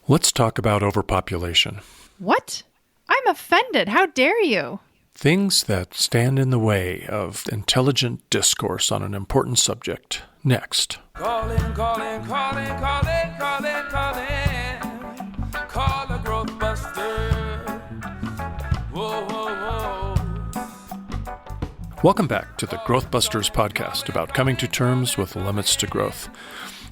Let's talk about overpopulation. What? I'm offended. How dare you? Things that stand in the way of intelligent discourse on an important subject. Next. Calling. Call a growth buster. Whoa. Welcome back to the Growth Busters podcast about coming to terms with limits to growth.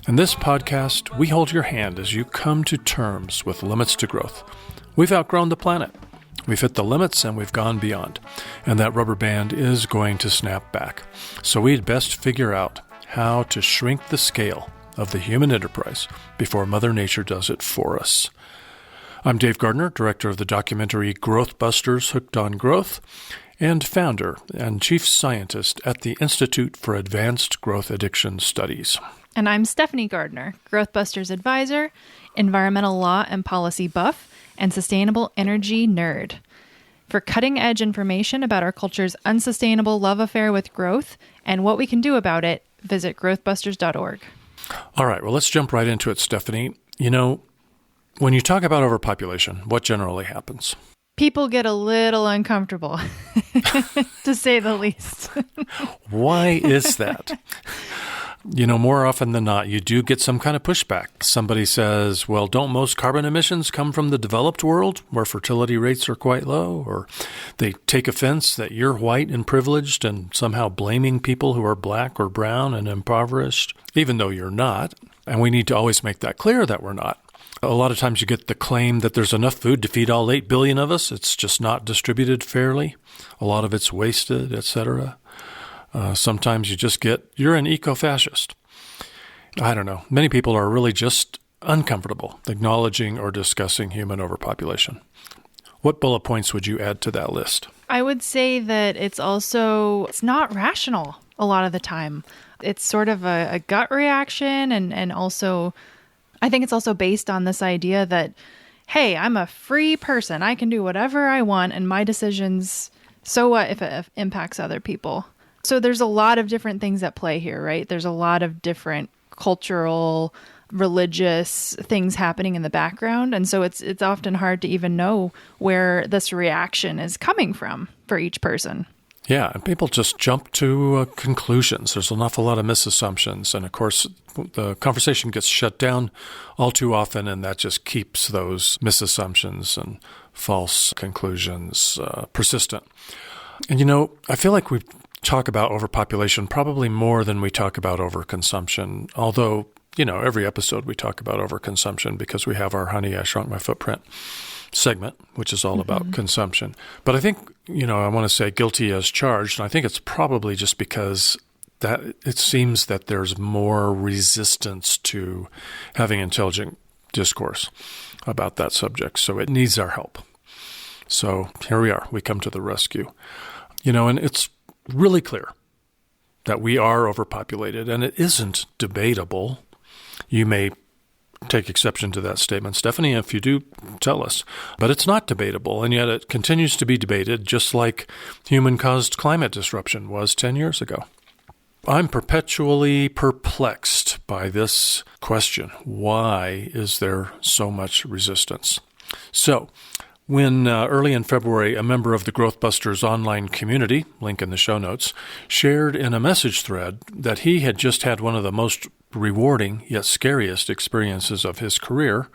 In this podcast, we hold your hand as you come to terms with limits to growth. We've outgrown the planet. We've hit the limits and we've gone beyond. And that rubber band is going to snap back. So we'd best figure out how to shrink the scale of the human enterprise before Mother Nature does it for us. I'm Dave Gardner, director of the documentary Growth Busters Hooked on Growth, and founder and chief scientist at the Institute for Advanced Growth Addiction Studies. And I'm Stephanie Gardner, Growth Busters advisor, environmental law and policy buff, and sustainable energy nerd. For cutting-edge information about our culture's unsustainable love affair with growth and what we can do about it, visit growthbusters.org. All right, well, let's jump right into it, Stephanie. You know, when you talk about overpopulation, what generally happens? People get a little uncomfortable, to say the least. Why is that? You know, more often than not, you do get some kind of pushback. Somebody says, well, don't most carbon emissions come from the developed world where fertility rates are quite low? Or they take offense that you're white and privileged and somehow blaming people who are black or brown and impoverished, even though you're not. And we need to always make that clear that we're not. A lot of times you get the claim that there's enough food to feed all 8 billion of us. It's just not distributed fairly. A lot of it's wasted, etc. Sometimes you just get, you're an eco-fascist. I don't know. Many people are really just uncomfortable acknowledging or discussing human overpopulation. What bullet points would you add to that list? I would say that it's not rational a lot of the time. It's sort of a gut reaction and also, I think it's also based on this idea that, hey, I'm a free person. I can do whatever I want and my decisions, so what if it impacts other people? So there's a lot of different things at play here, right? There's a lot of different cultural, religious things happening in the background. And so it's often hard to even know where this reaction is coming from for each person. Yeah, and people just jump to conclusions. There's an awful lot of misassumptions. And of course, the conversation gets shut down all too often, and that just keeps those misassumptions and false conclusions persistent. And you know, I feel like we talk about overpopulation probably more than we talk about overconsumption, although, you know, every episode we talk about overconsumption because we have our Honey, I Shrunk My Footprint segment, which is all about consumption. But I think, you know, I want to say guilty as charged, and I think it's probably just because that it seems that there's more resistance to having intelligent discourse about that subject. So it needs our help. So here we are. We come to the rescue. You know, and it's really clear that we are overpopulated, and it isn't debatable. You may take exception to that statement, Stephanie. If you do, tell us. But it's not debatable, and yet it continues to be debated, just like human-caused climate disruption was 10 years ago. I'm perpetually perplexed by this question. Why is there so much resistance? So, when early in February, a member of the Growth Busters online community, link in the show notes, shared in a message thread that he had just had one of the most rewarding yet scariest experiences of his career,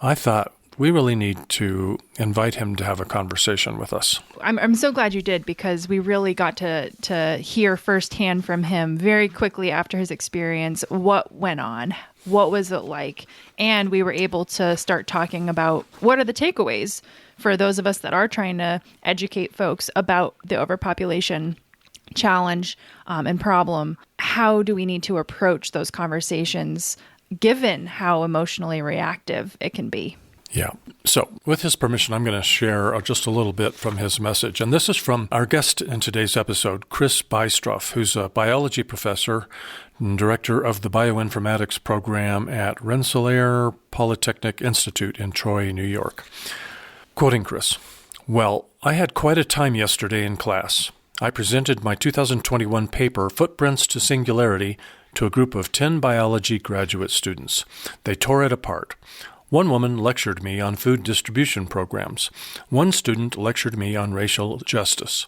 I thought we really need to invite him to have a conversation with us. I'm so glad you did, because we really got to hear firsthand from him very quickly after his experience what went on. What was it like? And we were able to start talking about what are the takeaways for those of us that are trying to educate folks about the overpopulation challenge and problem. How do we need to approach those conversations given how emotionally reactive it can be? Yeah. So with his permission, I'm going to share just a little bit from his message. And this is from our guest in today's episode, Chris Bystroff, who's a biology professor and director of the bioinformatics program at Rensselaer Polytechnic Institute in Troy, New York. Quoting Chris, "Well, I had quite a time yesterday in class. I presented my 2021 paper, Footprints to Singularity, to a group of 10 biology graduate students. They tore it apart. One woman lectured me on food distribution programs. One student lectured me on racial justice.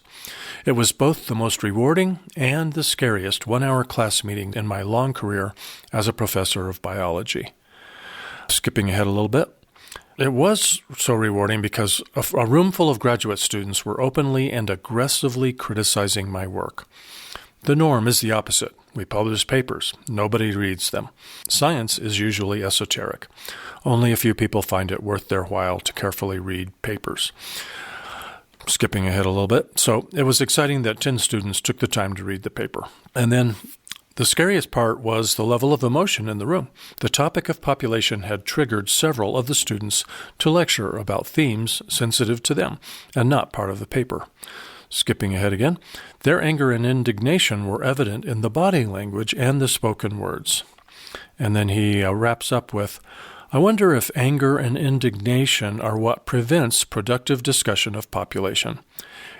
It was both the most rewarding and the scariest one-hour class meeting in my long career as a professor of biology. Skipping ahead a little bit. It was so rewarding because a room full of graduate students were openly and aggressively criticizing my work. The norm is the opposite. We publish papers. Nobody reads them. Science is usually esoteric. Only a few people find it worth their while to carefully read papers. Skipping ahead a little bit. So it was exciting that 10 students took the time to read the paper. And then the scariest part was the level of emotion in the room. The topic of population had triggered several of the students to lecture about themes sensitive to them and not part of the paper. Skipping ahead again, their anger and indignation were evident in the body language and the spoken words. And then he wraps up with, I wonder if anger and indignation are what prevents productive discussion of population.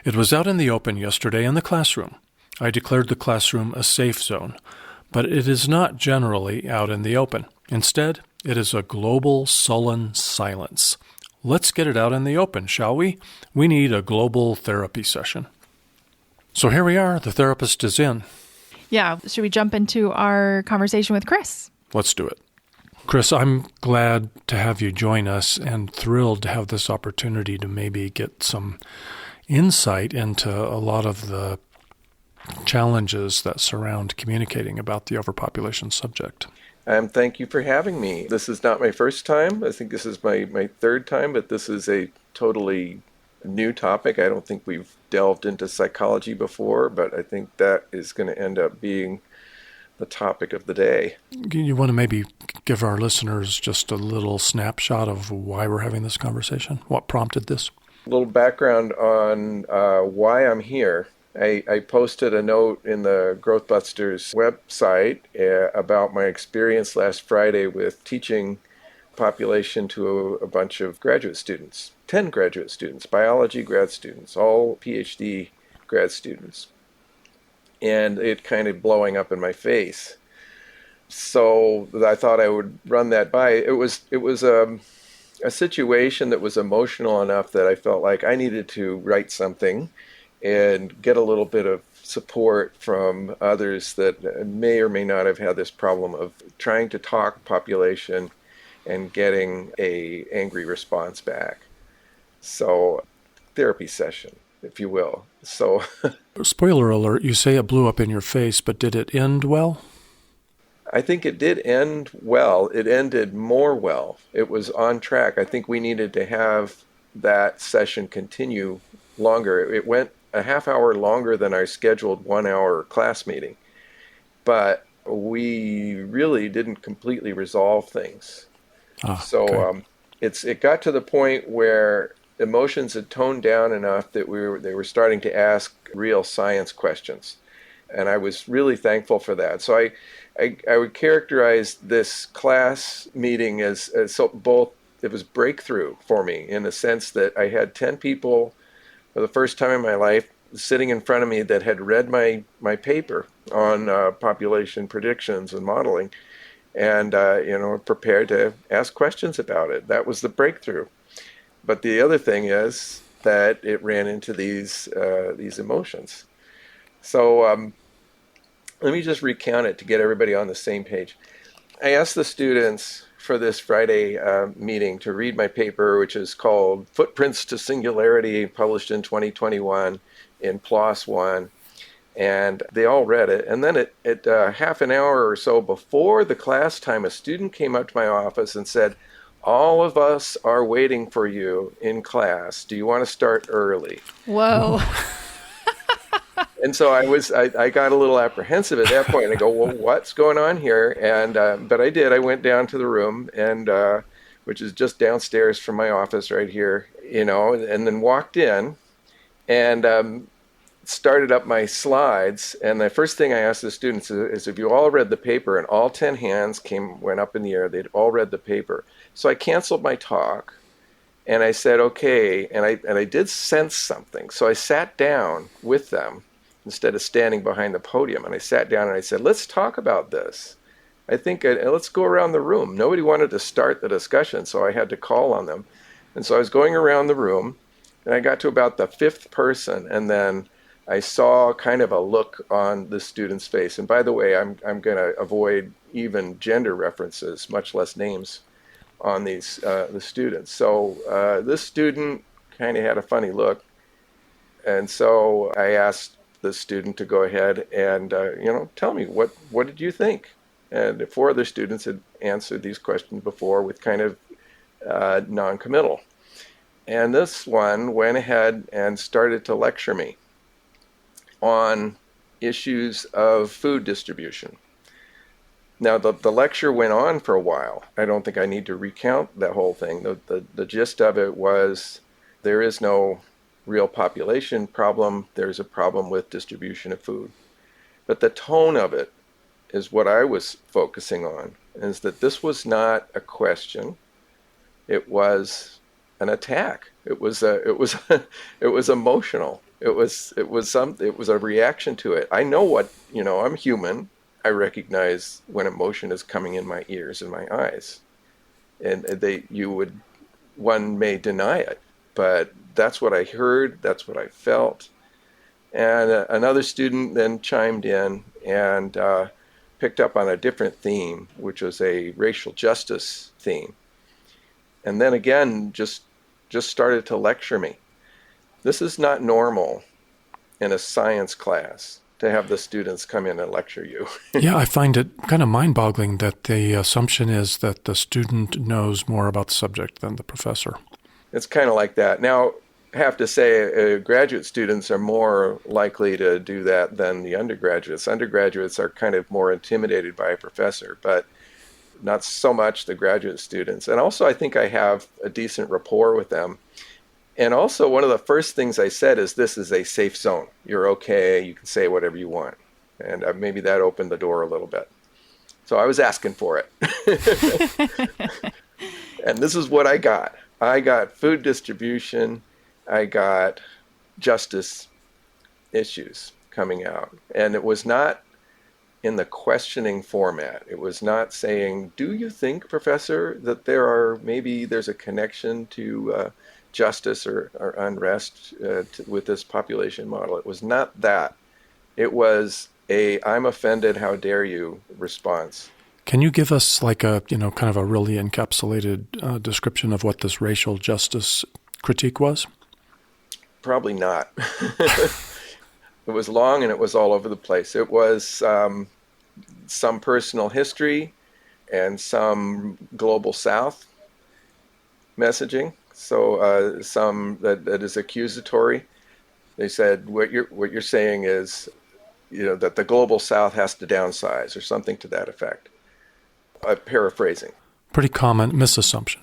It was out in the open yesterday in the classroom. I declared the classroom a safe zone, but it is not generally out in the open. Instead, it is a global sullen silence. Let's get it out in the open, shall we? We need a global therapy session. So here we are. The therapist is in. Yeah. Should we jump into our conversation with Chris? Let's do it. Chris, I'm glad to have you join us and thrilled to have this opportunity to maybe get some insight into a lot of the challenges that surround communicating about the overpopulation subject. Thank you for having me. This is not my first time. I think this is my third time, but this is a totally new topic. I don't think we've delved into psychology before, but I think that is going to end up being the topic of the day. You want to maybe give our listeners just a little snapshot of why we're having this conversation? What prompted this? A little background on why I'm here. I posted a note in the Growth Busters website about my experience last Friday with teaching population to a bunch of graduate students, 10 graduate students, biology grad students, all PhD grad students, and it kind of blowing up in my face. So I thought I would run that by. It was a situation that was emotional enough that I felt like I needed to write something and get a little bit of support from others that may or may not have had this problem of trying to talk population and getting a angry response back. So, therapy session, if you will. So, spoiler alert, you say it blew up in your face, but did it end well? I think it did end well. It ended more well. It was on track. I think we needed to have that session continue longer. It went a half hour longer than our scheduled 1 hour class meeting, but we really didn't completely resolve things. So it got to the point where emotions had toned down enough that they were starting to ask real science questions, and I was really thankful for that. So I would characterize this class meeting as so both. It was breakthrough for me in the sense that I had 10 people for the first time in my life sitting in front of me that had read my paper on population predictions and modeling, and prepared to ask questions about it. That was the breakthrough. But the other thing is that it ran into these emotions. So let me just recount it to get everybody on the same page. I asked the students for this Friday meeting to read my paper, which is called Footprints to Singularity, published in 2021 in PLOS 1. And they all read it. And then at half an hour or so before the class time, a student came up to my office and said, all of us are waiting for you in class. Do you want to start early? Whoa. And so I got a little apprehensive at that point. I go, well, what's going on here? And but I did. I went down to the room, and which is just downstairs from my office right here, and then walked in and started up my slides. And the first thing I asked the students is if you all read the paper, and all 10 hands went up in the air. They'd all read the paper. So I canceled my talk. And I said, okay, and I did sense something. So I sat down with them instead of standing behind the podium. And I sat down and I said, let's talk about this. I think let's go around the room. Nobody wanted to start the discussion, so I had to call on them. And so I was going around the room, and I got to about the fifth person, and then I saw kind of a look on the student's face. And by the way, I'm going to avoid even gender references, much less names, on these the students. So this student kind of had a funny look, and so I asked the student to go ahead and tell me what did you think? And four other students had answered these questions before with kind of non-committal. And this one went ahead and started to lecture me on issues of food distribution. Now, the lecture went on for a while. I don't think I need to recount that whole thing. The gist of it was there is no real population problem. There's a problem with distribution of food. But the tone of it is what I was focusing on, is that this was not a question. It was an attack. It was emotional. It was a reaction to it. I know I'm human. I recognize when emotion is coming in my ears and my eyes. And one may deny it, but that's what I heard, that's what I felt. And another student then chimed in and picked up on a different theme, which was a racial justice theme. And then again, just started to lecture me. This is not normal in a science class to have the students come in and lecture you. Yeah, I find it kind of mind-boggling that the assumption is that the student knows more about the subject than the professor. It's kind of like that. Now, I have to say, graduate students are more likely to do that than the undergraduates. Undergraduates are kind of more intimidated by a professor, but not so much the graduate students. And also, I think I have a decent rapport with them. And also, one of the first things I said is, this is a safe zone. You're okay. You can say whatever you want. And maybe that opened the door a little bit. So I was asking for it. And this is what I got. I got food distribution. I got justice issues coming out. And it was not in the questioning format. It was not saying, do you think, Professor, that there's a connection to justice or unrest with this population model? It was not that. It was I'm offended, how dare you response. Can you give us like a, kind of a really encapsulated description of what this racial justice critique was? Probably not. It was long and it was all over the place. It was some personal history and some global South messaging. So some that is accusatory. They said what you're saying is, that the global South has to downsize or something to that effect. Paraphrasing. Pretty common misassumption.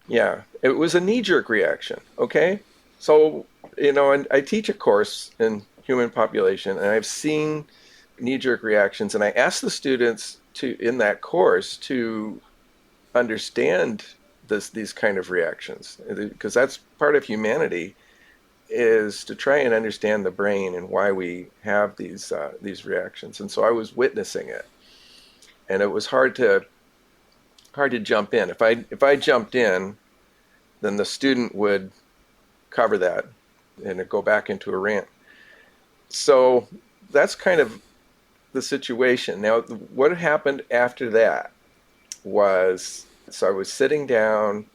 Yeah, it was a knee-jerk reaction. Okay, so and I teach a course in human population, and I've seen knee-jerk reactions, and I ask the students in that course to understand these kind of reactions, because that's part of humanity, is to try and understand the brain and why we have these reactions. And so I was witnessing it, and it was hard to jump in. If I jumped in, then the student would cover that and it'd go back into a rant. So that's kind of the situation. Now, what happened after that was, so I was sitting down,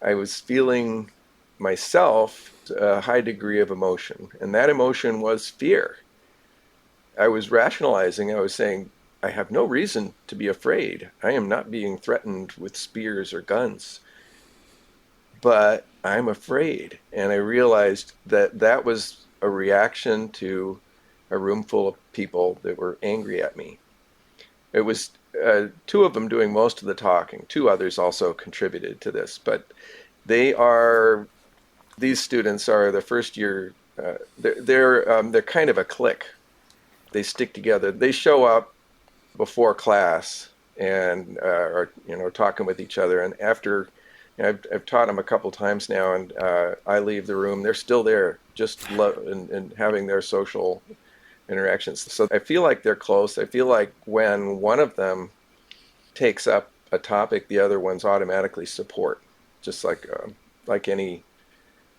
I was feeling myself a high degree of emotion, and that emotion was fear. I was rationalizing, I was saying, I have no reason to be afraid. I am not being threatened with spears or guns, but I'm afraid. And I realized that was a reaction to a room full of people that were angry at me. It was two of them doing most of the talking. Two others also contributed to this, but these students are the first year. They're kind of a clique. They stick together. They show up before class and are talking with each other. And after, I've taught them a couple times now, and I leave the room, they're still there, just and having their social interactions. So I feel like they're close. I feel like when one of them takes up a topic, the other ones automatically support, just like any,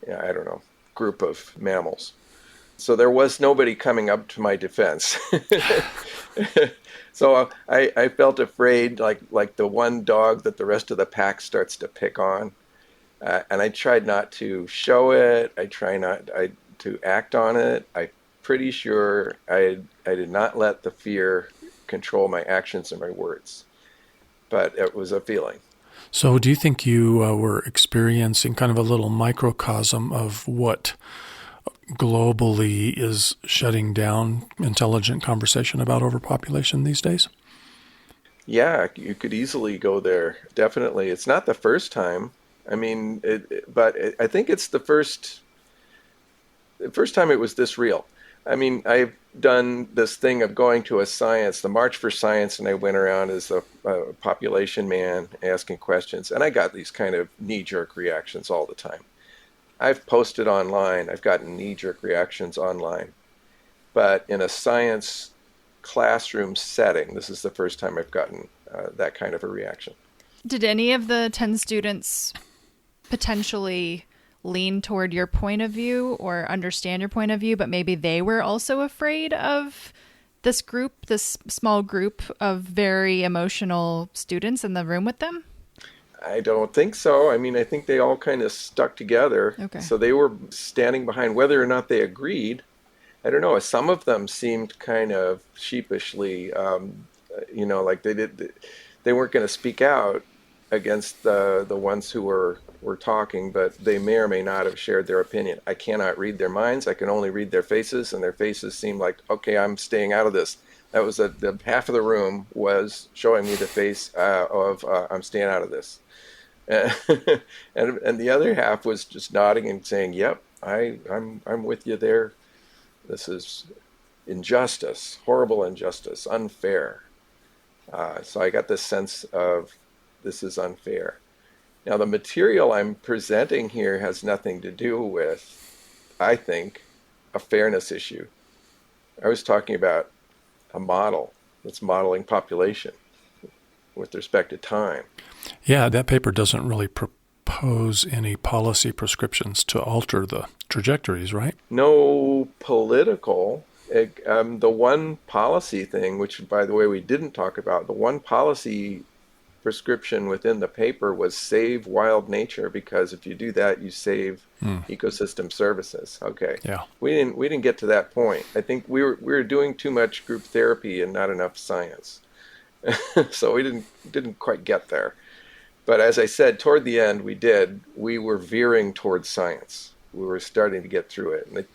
I don't know, group of mammals. So there was nobody coming up to my defense. So I felt afraid, like the one dog that the rest of the pack starts to pick on. And I tried not to show it. I try not to act on it. I'm pretty sure I did not let the fear control my actions and my words. But it was a feeling. So do you think you were experiencing kind of a little microcosm of what globally is shutting down intelligent conversation about overpopulation these days? Yeah, you could easily go there. Definitely. It's not the first time. I mean, I think it's the first time it was this real. I mean, I've done this thing of going to a science, the March for Science, and I went around as a population man asking questions, and I got these kind of knee-jerk reactions all the time. I've posted online, I've gotten knee-jerk reactions online, but in a science classroom setting, this is the first time I've gotten that kind of a reaction. Did any of the 10 students potentially lean toward your point of view or understand your point of view, but maybe they were also afraid of this group, this small group of very emotional students in the room with them? I don't think so. I mean, I think they all kind of stuck together. Okay. So they were standing behind whether or not they agreed. I don't know. Some of them seemed kind of sheepishly, like they weren't going to speak out against the ones who were talking, but they may or may not have shared their opinion. I cannot read their minds. I can only read their faces, and their faces seemed like, okay, I'm staying out of this. That was the half of the room was showing me the face of I'm staying out of this. And the other half was just nodding and saying, yep, I'm with you there. This is injustice, horrible injustice, unfair. So I got this sense of this is unfair. Now, the material I'm presenting here has nothing to do with, I think, a fairness issue. I was talking about a model that's modeling population with respect to time. Yeah, that paper doesn't really propose any policy prescriptions to alter the trajectories, right? No political. The one policy thing, which, by the way, we didn't talk about, the one policy prescription within the paper was save wild nature, because if you do that, you save ecosystem services. Okay. Yeah. We didn't get to that point. I think we were doing too much group therapy and not enough science. So we didn't quite get there. But as I said, toward the end, we were veering towards science. We were starting to get through it. And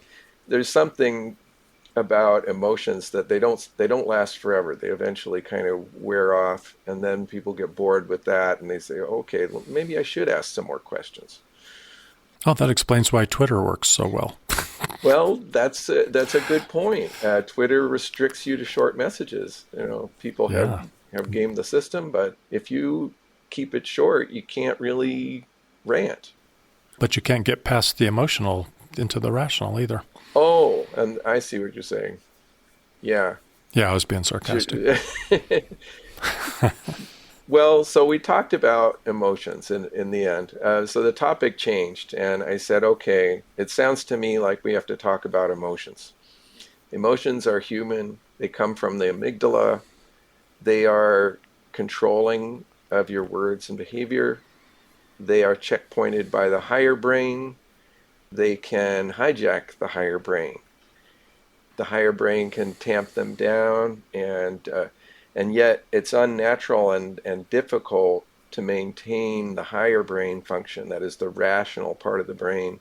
there's something about emotions that they don't last forever. They eventually kind of wear off, and then people get bored with that, and they say, okay, well, maybe I should ask some more questions. Oh, that explains why Twitter works so well. Well, that's a good point. Twitter restricts you to short messages. People have gamed the system, but if you keep it short, you can't really rant. But you can't get past the emotional into the rational either. Oh, and I see what you're saying. Yeah. Yeah, I was being sarcastic. Well, so we talked about emotions in the end. So the topic changed, and I said, okay, it sounds to me like we have to talk about emotions. Emotions are human. They come from the amygdala. They are controlling of your words and behavior. They are checkpointed by the higher brain. They can hijack the higher brain. The higher brain can tamp them down, and yet it's unnatural and difficult to maintain the higher brain function, that is the rational part of the brain,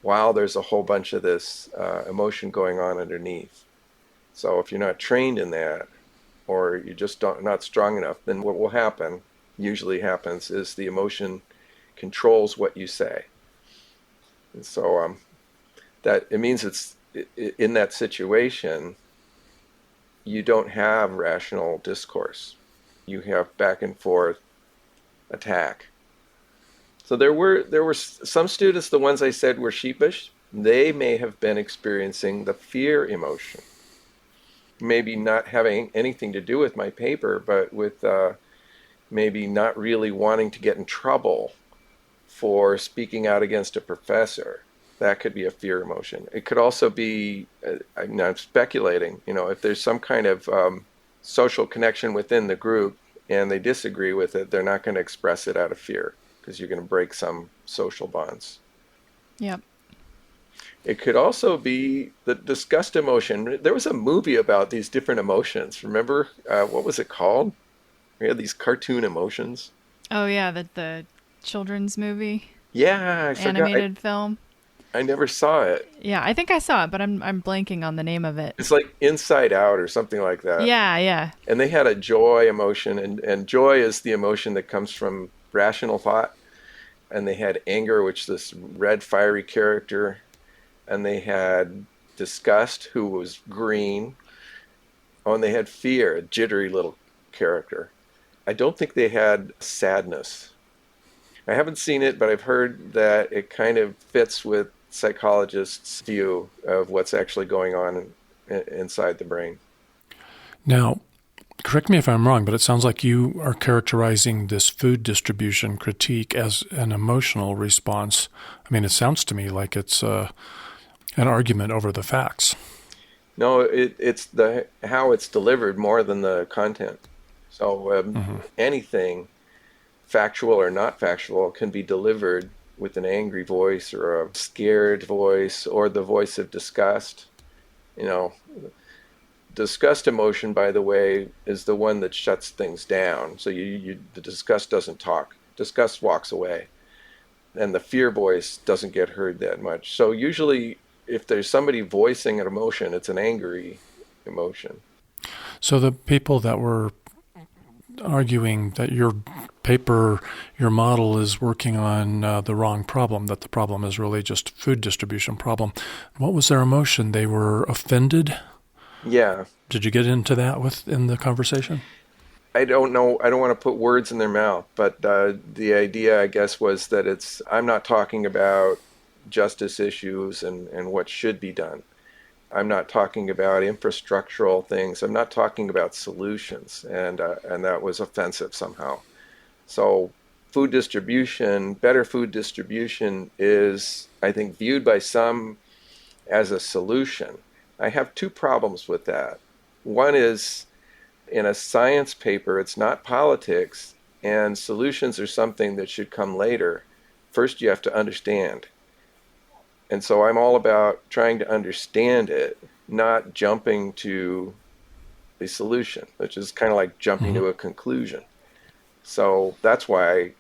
while there's a whole bunch of this emotion going on underneath. So if you're not trained in that, or you're just not strong enough, then what will happen, usually happens, is the emotion controls what you say. And so that it means it's in that situation, you don't have rational discourse. You have back and forth attack. So there were some students, the ones I said were sheepish, they may have been experiencing the fear emotion. Maybe not having anything to do with my paper, but with maybe not really wanting to get in trouble for speaking out against a professor. That could be a fear emotion. It could also be, I'm speculating, if there's some kind of social connection within the group and they disagree with it, they're not going to express it out of fear because you're going to break some social bonds. Yep. It could also be the disgust emotion. There was a movie about these different emotions. Remember, what was it called? We had these cartoon emotions. Oh yeah, the children's movie, Yeah, I forgot. animated film. I never saw it. Yeah, I think I saw it, but I'm blanking on the name of it. It's like Inside Out or something like that. Yeah. And they had a joy emotion, and joy is the emotion that comes from rational thought. And they had anger, which is this red fiery character. And they had disgust, who was green. Oh, and they had fear, a jittery little character. I don't think they had sadness. I haven't seen it, but I've heard that it kind of fits with psychologists' view of what's actually going on inside the brain. Now, correct me if I'm wrong, but it sounds like you are characterizing this food distribution critique as an emotional response. I mean, it sounds to me like it's an argument over the facts. No, it's how it's delivered more than the content. So anything, factual or not factual, can be delivered with an angry voice or a scared voice or the voice of disgust. Disgust emotion, by the way, is the one that shuts things down. So the disgust doesn't talk. Disgust walks away. And the fear voice doesn't get heard that much. So usually if there's somebody voicing an emotion, it's an angry emotion. So the people that were arguing that your paper, your model is working on the wrong problem, that the problem is really just food distribution problem. What was their emotion? They were offended? Yeah. Did you get into that in the conversation? I don't know. I don't want to put words in their mouth, but the idea, I guess, was that I'm not talking about justice issues and what should be done. I'm not talking about infrastructural things. I'm not talking about solutions, and that was offensive somehow. So food distribution, better food distribution is, I think, viewed by some as a solution. I have two problems with that. One is, in a science paper, it's not politics, and solutions are something that should come later. First, you have to understand. And so I'm all about trying to understand it, not jumping to the solution, which is kind of like jumping to a conclusion. So that's why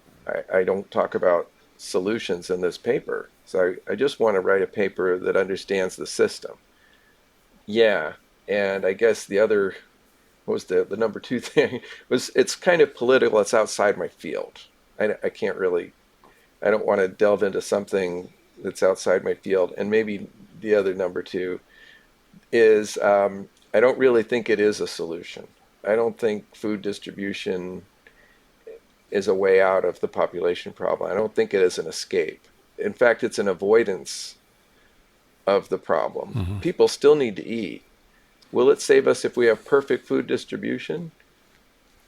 I don't talk about solutions in this paper. So I just want to write a paper that understands the system. Yeah, and I guess the other, what was the number two thing, was it's kind of political. It's outside my field. I can't really, I don't want to delve into something that's outside my field. And maybe the other number two is I don't really think it is a solution. I don't think food distribution is a way out of the population problem. I don't think it is an escape. In fact, it's an avoidance of the problem. Mm-hmm. People still need to eat. Will it save us if we have perfect food distribution?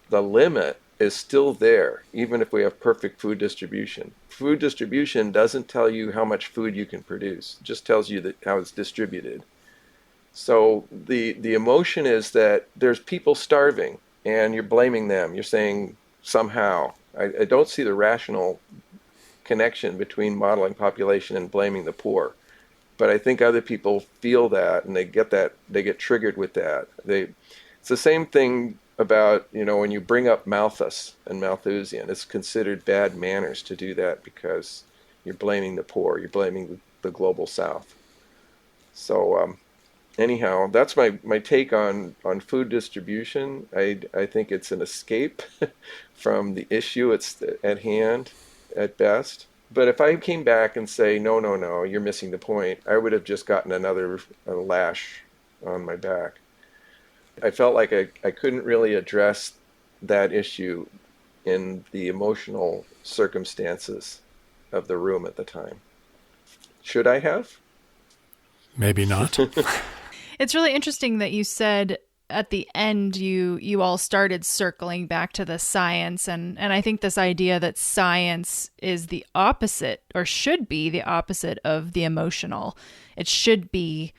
The limit is still there, even if we have perfect food distribution. Food distribution doesn't tell you how much food you can produce. It just tells you how it's distributed. So the emotion is that there's people starving, and you're blaming them. You're saying somehow. I don't see the rational connection between modeling population and blaming the poor. But I think other people feel that, and they get triggered with that. It's the same thing about, when you bring up Malthus and Malthusian, it's considered bad manners to do that because you're blaming the poor, you're blaming the global south. So anyhow, that's my take on food distribution. I think it's an escape from the issue it's at hand at best. But if I came back and say, no, you're missing the point, I would have just gotten another lash on my back. I felt like I couldn't really address that issue in the emotional circumstances of the room at the time. Should I have? Maybe not. It's really interesting that you said at the end, you all started circling back to the science, and I think this idea that science is the opposite, or should be the opposite of the emotional. It should be,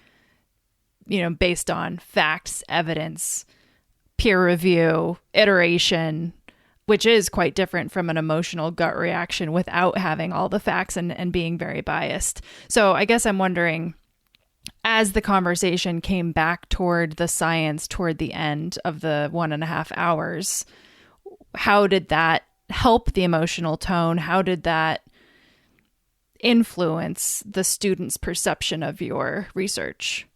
based on facts, evidence, peer review, iteration, which is quite different from an emotional gut reaction without having all the facts and being very biased. So I guess I'm wondering, as the conversation came back toward the science toward the end of the 1.5 hours, how did that help the emotional tone? How did that influence the students' perception of your research?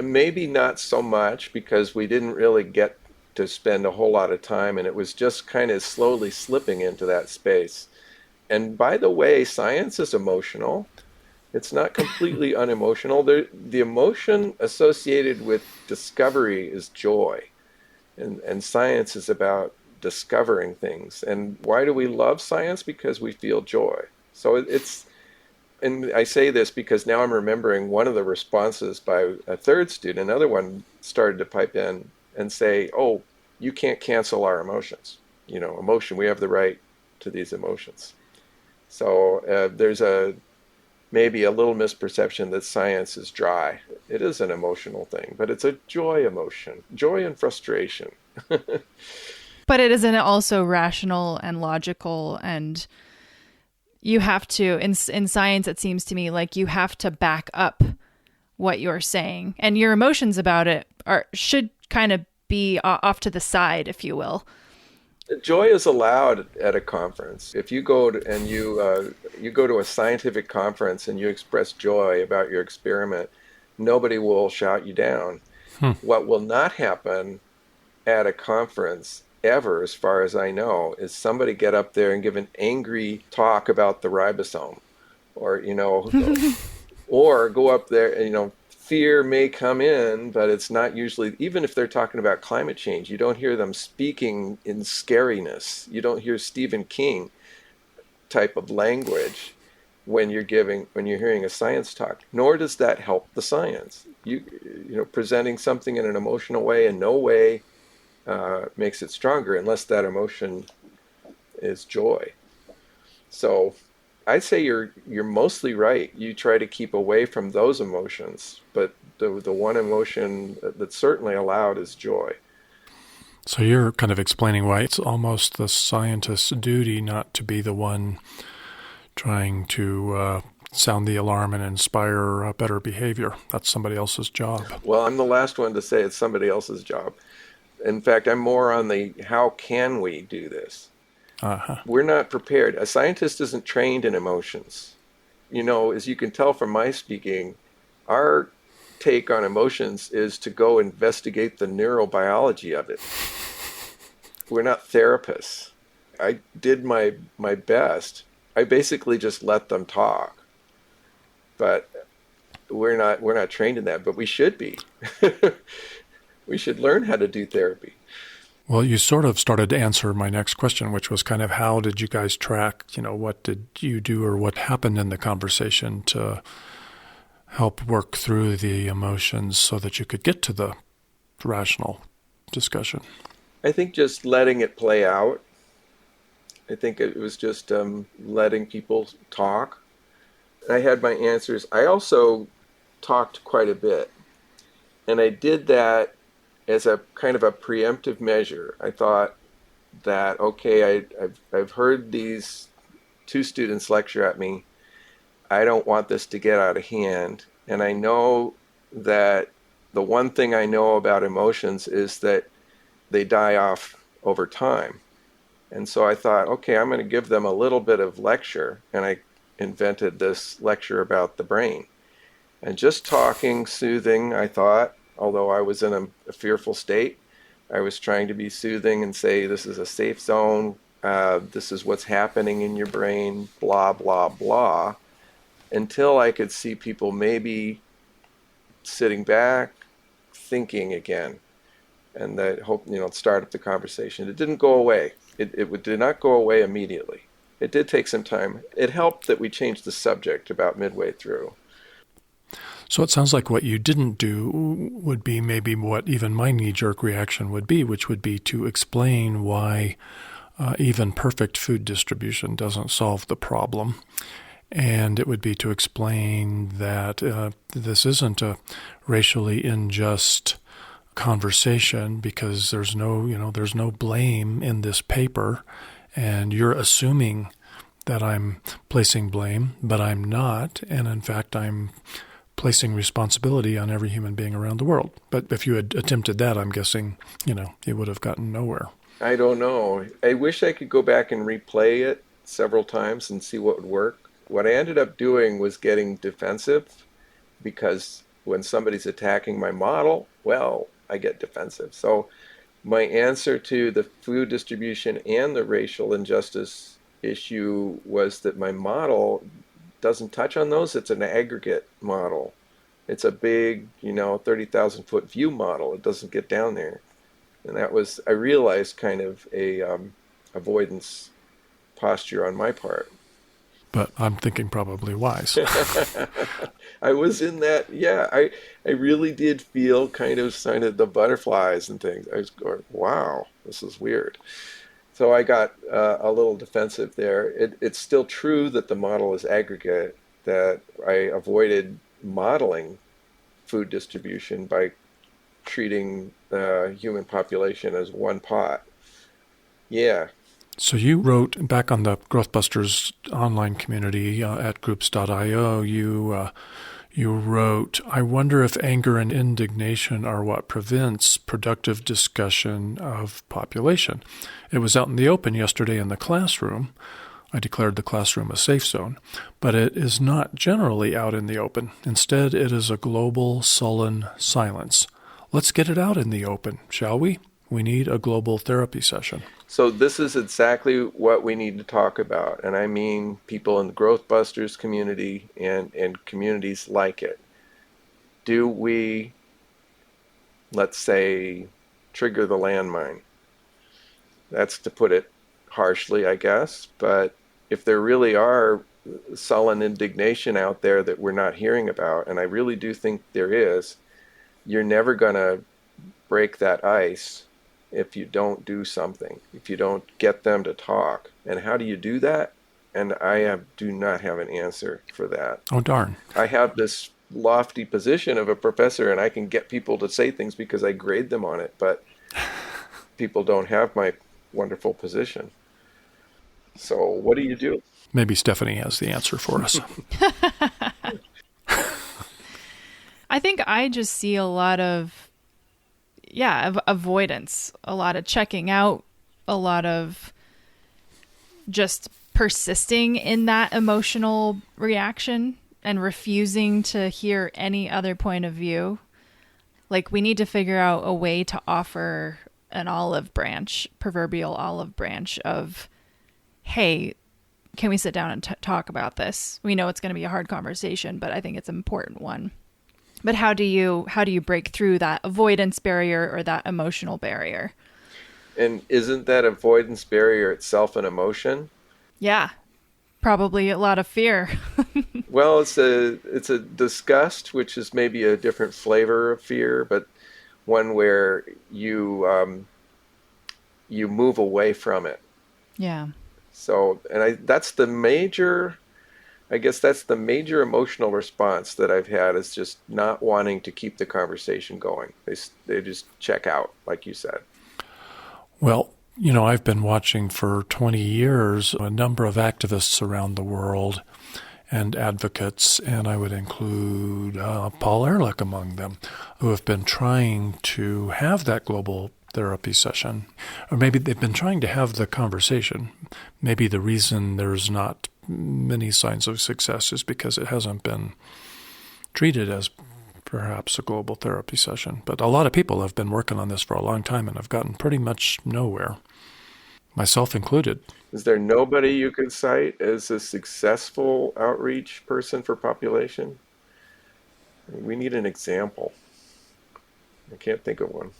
Maybe not so much, because we didn't really get to spend a whole lot of time, and it was just kind of slowly slipping into that space. And by the way, science is emotional. It's not completely unemotional. The emotion associated with discovery is joy. And science is about discovering things. And why do we love science? Because we feel joy. So and I say this because now I'm remembering one of the responses by a third student. Another one started to pipe in and say, oh, you can't cancel our emotions. Emotion, we have the right to these emotions. So there's maybe a little misperception that science is dry. It is an emotional thing, but it's a joy emotion, joy and frustration. But it isn't also rational and logical, and you have to, in science, it seems to me like you have to back up what you're saying, and your emotions about it should kind of be off to the side, if you will. Joy is allowed at a conference. If you go and you go to a scientific conference and you express joy about your experiment, nobody will shout you down. What will not happen at a conference ever, as far as I know, is somebody get up there and give an angry talk about the ribosome, or or go up there and fear may come in, but it's not usually, even if they're talking about climate change, you don't hear them speaking in scariness. You don't hear Stephen King type of language when you're hearing a science talk, nor does that help the science. Presenting something in an emotional way in no way makes it stronger, unless that emotion is joy. So I'd say you're mostly right. You try to keep away from those emotions, but the one emotion that's certainly allowed is joy. So you're kind of explaining why it's almost the scientist's duty not to be the one trying to sound the alarm and inspire better behavior. That's somebody else's job. Well, I'm the last one to say it's somebody else's job. In fact, I'm more on the how can we do this? We're not prepared. A scientist isn't trained in emotions. As you can tell from my speaking, our take on emotions is to go investigate the neurobiology of it. We're not therapists. I did my best. I basically just let them talk. But we're not trained in that, but we should be. We should learn how to do therapy. Well, you sort of started to answer my next question, which was kind of how did you guys track, what did you do or what happened in the conversation to help work through the emotions so that you could get to the rational discussion? I think just letting it play out. I think it was just letting people talk. I had my answers. I also talked quite a bit, and I did that as a kind of a preemptive measure. I thought that, okay, I've heard these two students lecture at me. I don't want this to get out of hand. And I know that the one thing I know about emotions is that they die off over time. And so I thought, okay, I'm going to give them a little bit of lecture. And I invented this lecture about the brain. And just talking, soothing, I thought, although I was in a fearful state, I was trying to be soothing and say, this is a safe zone. This is what's happening in your brain, blah, blah, blah, until I could see people maybe sitting back, thinking again, and that hope, start up the conversation. It didn't go away. It did not go away immediately. It did take some time. It helped that we changed the subject about midway through. So it sounds like what you didn't do would be maybe what even my knee-jerk reaction would be, which would be to explain why even perfect food distribution doesn't solve the problem. And it would be to explain that this isn't a racially unjust conversation because there's no blame in this paper, and you're assuming that I'm placing blame, but I'm not, and in fact I'm placing responsibility on every human being around the world. But if you had attempted that, I'm guessing, you would have gotten nowhere. I don't know. I wish I could go back and replay it several times and see what would work. What I ended up doing was getting defensive, because when somebody's attacking my model, well, I get defensive. So my answer to the food distribution and the racial injustice issue was that my model doesn't touch on those. It's an aggregate model. It's a big, 30,000 foot view model. It doesn't get down there. And that was, I realized, kind of a avoidance posture on my part. But I'm thinking probably wise. I was in that, I really did feel kind of the butterflies and things. I was going, wow, this is weird. So I got a little defensive there. It's still true that the model is aggregate, that I avoided modeling food distribution by treating the human population as one pot. Yeah. So you wrote back on the Growthbusters online community at groups.io, you wrote, I wonder if anger and indignation are what prevents productive discussion of population. It was out in the open yesterday in the classroom. I declared the classroom a safe zone, but it is not generally out in the open. Instead, it is a global, sullen silence. Let's get it out in the open, shall we? We need a global therapy session. So this is exactly what we need to talk about. And I mean people in the Growthbusters community and communities like it. Do we, let's say, trigger the landmine? That's to put it harshly, I guess. But if there really are sullen indignation out there that we're not hearing about, and I really do think there is, you're never going to break that ice if you don't do something, if you don't get them to talk. And how do you do that? And I do not have an answer for that. Oh, darn. I have this lofty position of a professor, and I can get people to say things because I grade them on it, but people don't have my wonderful position. So what do you do? Maybe Stephanie has the answer for us. I think I just see a lot of avoidance, a lot of checking out, a lot of just persisting in that emotional reaction and refusing to hear any other point of view. Like, we need to figure out a way to offer an olive branch, proverbial olive branch of, hey, can we sit down and talk about this? We know it's going to be a hard conversation, but I think it's an important one. But how do you break through that avoidance barrier or that emotional barrier? And isn't that avoidance barrier itself an emotion? Yeah, probably a lot of fear. Well, it's a disgust, which is maybe a different flavor of fear, but one where you move away from it. Yeah. So, and that's the major emotional response that I've had, is just not wanting to keep the conversation going. They just check out, like you said. Well, I've been watching for 20 years a number of activists around the world and advocates, and I would include Paul Ehrlich among them, who have been trying to have that global therapy session, or maybe they've been trying to have the conversation. Maybe the reason there's not many signs of success is because it hasn't been treated as perhaps a global therapy session. But a lot of people have been working on this for a long time and have gotten pretty much nowhere, myself included. Is there nobody you could cite as a successful outreach person for population? We need an example. I can't think of one.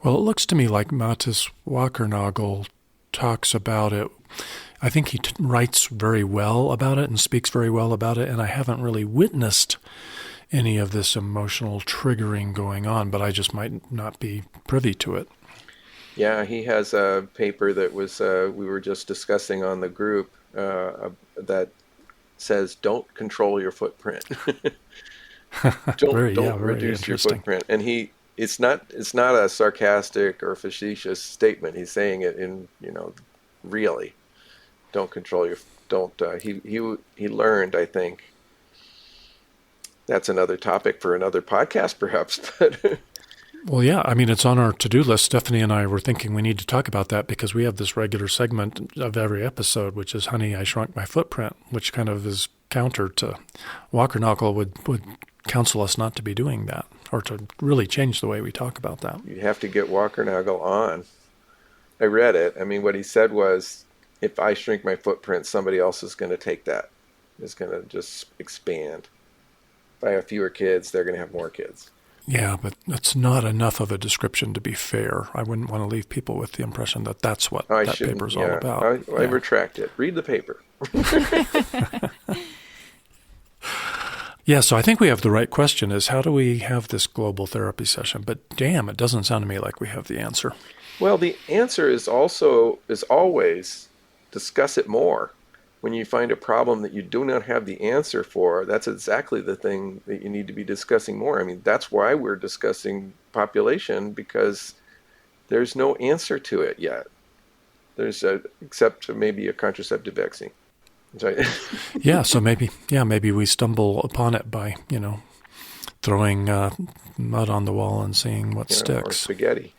Well, it looks to me like Mattis Wackernagel talks about it. I think he writes very well about it and speaks very well about it, and I haven't really witnessed any of this emotional triggering going on, but I just might not be privy to it. Yeah, he has a paper that was we were just discussing on the group that says don't control your footprint. Very Don't reduce your interesting. footprint. And it's not a sarcastic or facetious statement. He's saying it in, really. Don't control your don't he learned, I think. That's another topic for another podcast perhaps, but Well, yeah, I mean, it's on our to-do list. Stephanie and I were thinking we need to talk about that because we have this regular segment of every episode, which is Honey, I Shrunk My Footprint, which kind of is counter to Walker-Knuckle would counsel us not to be doing that or to really change the way we talk about that. you have to get Walker-Nagel on. I read it. I mean, what he said was, if I shrink my footprint, somebody else is going to take that. It's going to just expand. If I have fewer kids, they're going to have more kids. Yeah, but that's not enough of a description to be fair. I wouldn't want to leave people with the impression that that's what that paper's all about. I retract it. Read the paper. Yeah, so I think we have the right question is how do we have this global therapy session? But damn, it doesn't sound to me like we have the answer. Well, the answer is always discuss it more. When you find a problem that you do not have the answer for, that's exactly the thing that you need to be discussing more. I mean, that's why we're discussing population, because there's no answer to it yet. Except maybe a contraceptive vaccine. Sorry. Yeah, so maybe we stumble upon it by, throwing mud on the wall and seeing what sticks. Or spaghetti.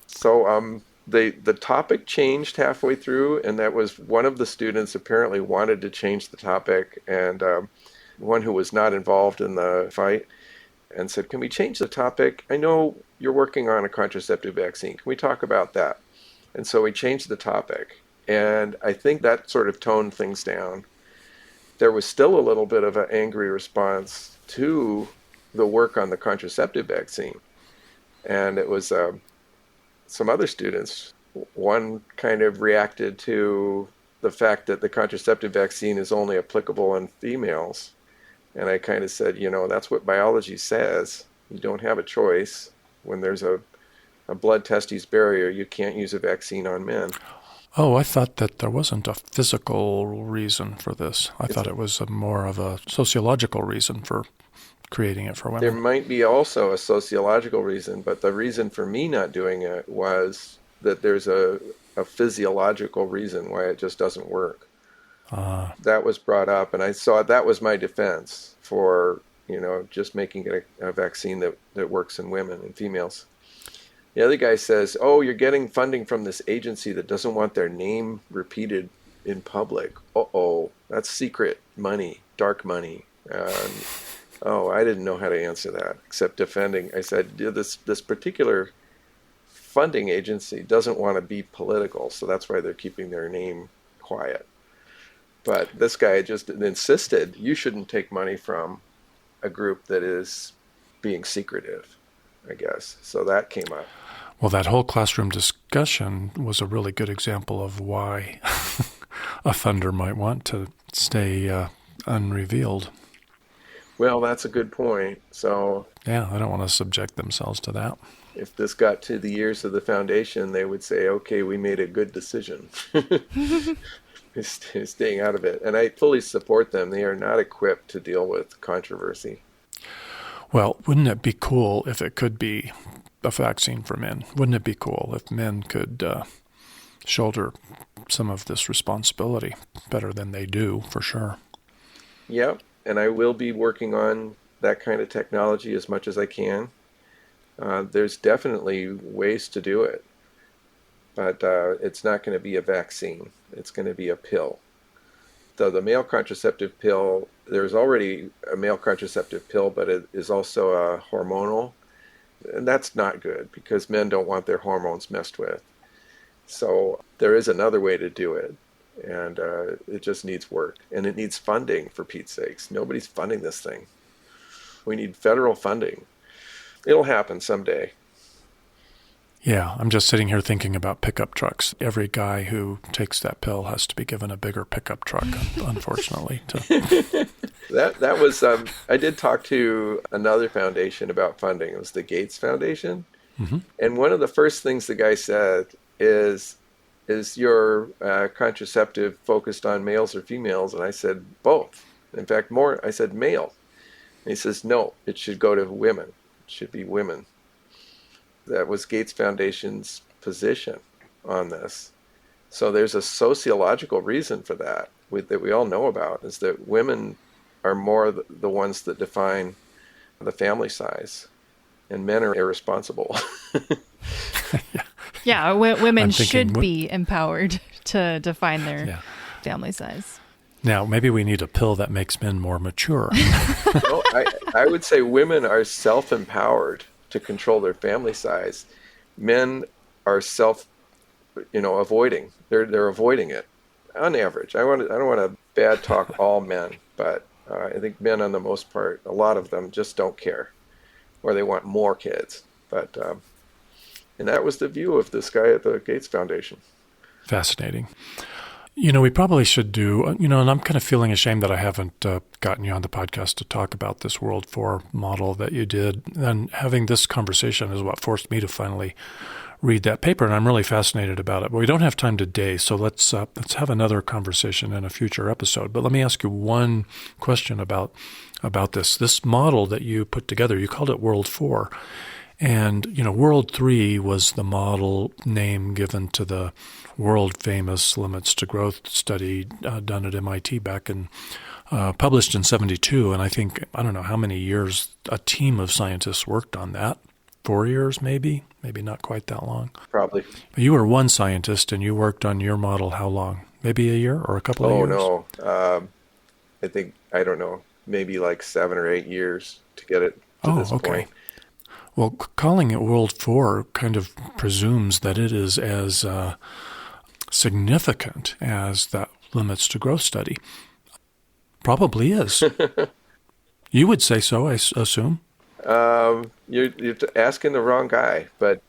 So the topic changed halfway through, and that was one of the students apparently wanted to change the topic, and one who was not involved in the fight, and said, can we change the topic? I know you're working on a contraceptive vaccine. Can we talk about that? And so we changed the topic, and I think that sort of toned things down. There was still a little bit of an angry response to the work on the contraceptive vaccine, and it was some other students. One kind of reacted to the fact that the contraceptive vaccine is only applicable in females. And I kind of said, that's what biology says. You don't have a choice. When there's a blood testes barrier, you can't use a vaccine on men. Oh, I thought that there wasn't a physical reason for this. I thought it was more of a sociological reason for creating it for women. There might be also a sociological reason, but the reason for me not doing it was that there's a physiological reason why it just doesn't work. That was brought up, and I saw that was my defense for, just making it a vaccine that works in women and females. The other guy says, oh, you're getting funding from this agency that doesn't want their name repeated in public. Uh-oh, that's secret money, dark money. Oh, I didn't know how to answer that except defending. I said, this particular funding agency doesn't want to be political, so that's why they're keeping their name quiet. But this guy just insisted you shouldn't take money from a group that is being secretive, I guess. So that came up. Well, that whole classroom discussion was a really good example of why a funder might want to stay unrevealed. Well, that's a good point. So yeah, I don't want to subject themselves to that. If this got to the ears of the foundation, they would say, okay, we made a good decision. Staying out of it. And I fully support them. They are not equipped to deal with controversy. Well, wouldn't it be cool if it could be a vaccine for men? Wouldn't it be cool if men could shoulder some of this responsibility better than they do, for sure? Yep. And I will be working on that kind of technology as much as I can. There's definitely ways to do it, but it's not going to be a vaccine. It's going to be a pill. The male contraceptive pill, there's already a male contraceptive pill, but it is also a hormonal, and that's not good because men don't want their hormones messed with. So there is another way to do it. And it just needs work. And it needs funding, for Pete's sakes. Nobody's funding this thing. We need federal funding. It'll happen someday. Yeah, I'm just sitting here thinking about pickup trucks. Every guy who takes that pill has to be given a bigger pickup truck, unfortunately. That was I did talk to another foundation about funding. It was the Gates Foundation. Mm-hmm. And one of the first things the guy said is your contraceptive focused on males or females? And I said, both. In fact, more, I said male. And he says, no, it should go to women. It should be women. That was Gates Foundation's position on this. So there's a sociological reason for that that we all know about, is that women are more the ones that define the family size, and men are irresponsible. Yeah, women should be empowered to define their family size. Now, maybe we need a pill that makes men more mature. No, I would say women are self-empowered to control their family size. Men are avoiding. They're avoiding it on average. I don't want to bad talk all men, but I think men, on the most part, a lot of them just don't care, or they want more kids. But and that was the view of this guy at the Gates Foundation. Fascinating. We probably should do, and I'm kind of feeling ashamed that I haven't gotten you on the podcast to talk about this World 4 model that you did. And having this conversation is what forced me to finally read that paper, and I'm really fascinated about it. But we don't have time today, so let's have another conversation in a future episode. But let me ask you one question about this model that you put together. You called it World 4. And, World 3 was the model name given to the world-famous limits to growth study done at MIT back in, published in 1972. And I don't know how many years a team of scientists worked on that. 4 years, maybe not quite that long. Probably. You were one scientist, and you worked on your model how long? Maybe a year or a couple of years? Oh, no. I don't know, maybe like 7 or 8 years to get it to this point. Well, calling it World 4 kind of presumes that it is as significant as that limits to growth study. Probably is. You would say so, I assume. You're asking the wrong guy, but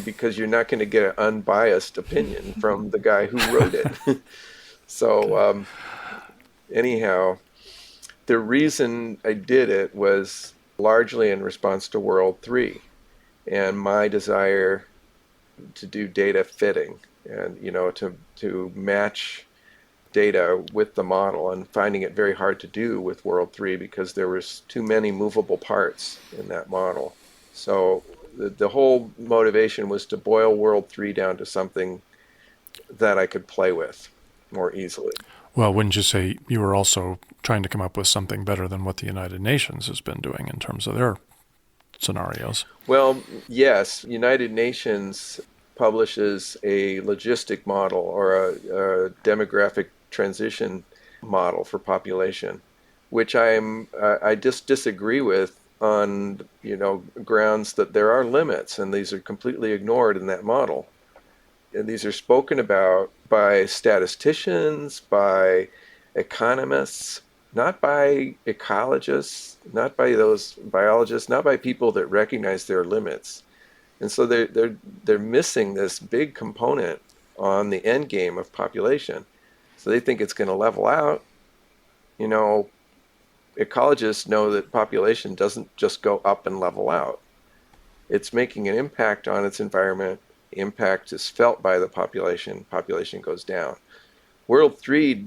because you're not going to get an unbiased opinion from the guy who wrote it. So anyhow, the reason I did it was largely in response to World 3 and my desire to do data fitting and, to match data with the model, and finding it very hard to do with World 3 because there was too many movable parts in that model. So the whole motivation was to boil World 3 down to something that I could play with more easily. Well, wouldn't you say you were also trying to come up with something better than what the United Nations has been doing in terms of their scenarios? Well, yes. United Nations publishes a logistic model or a demographic transition model for population, which I just disagree with on grounds that there are limits, and these are completely ignored in that model. And these are spoken about by statisticians, by economists, not by ecologists, not by those biologists, not by people that recognize their limits. And so they're missing this big component on the end game of population. So they think it's going to level out. Ecologists know that population doesn't just go up and level out. It's making an impact on its environment. Impact is felt by the population goes down. World 3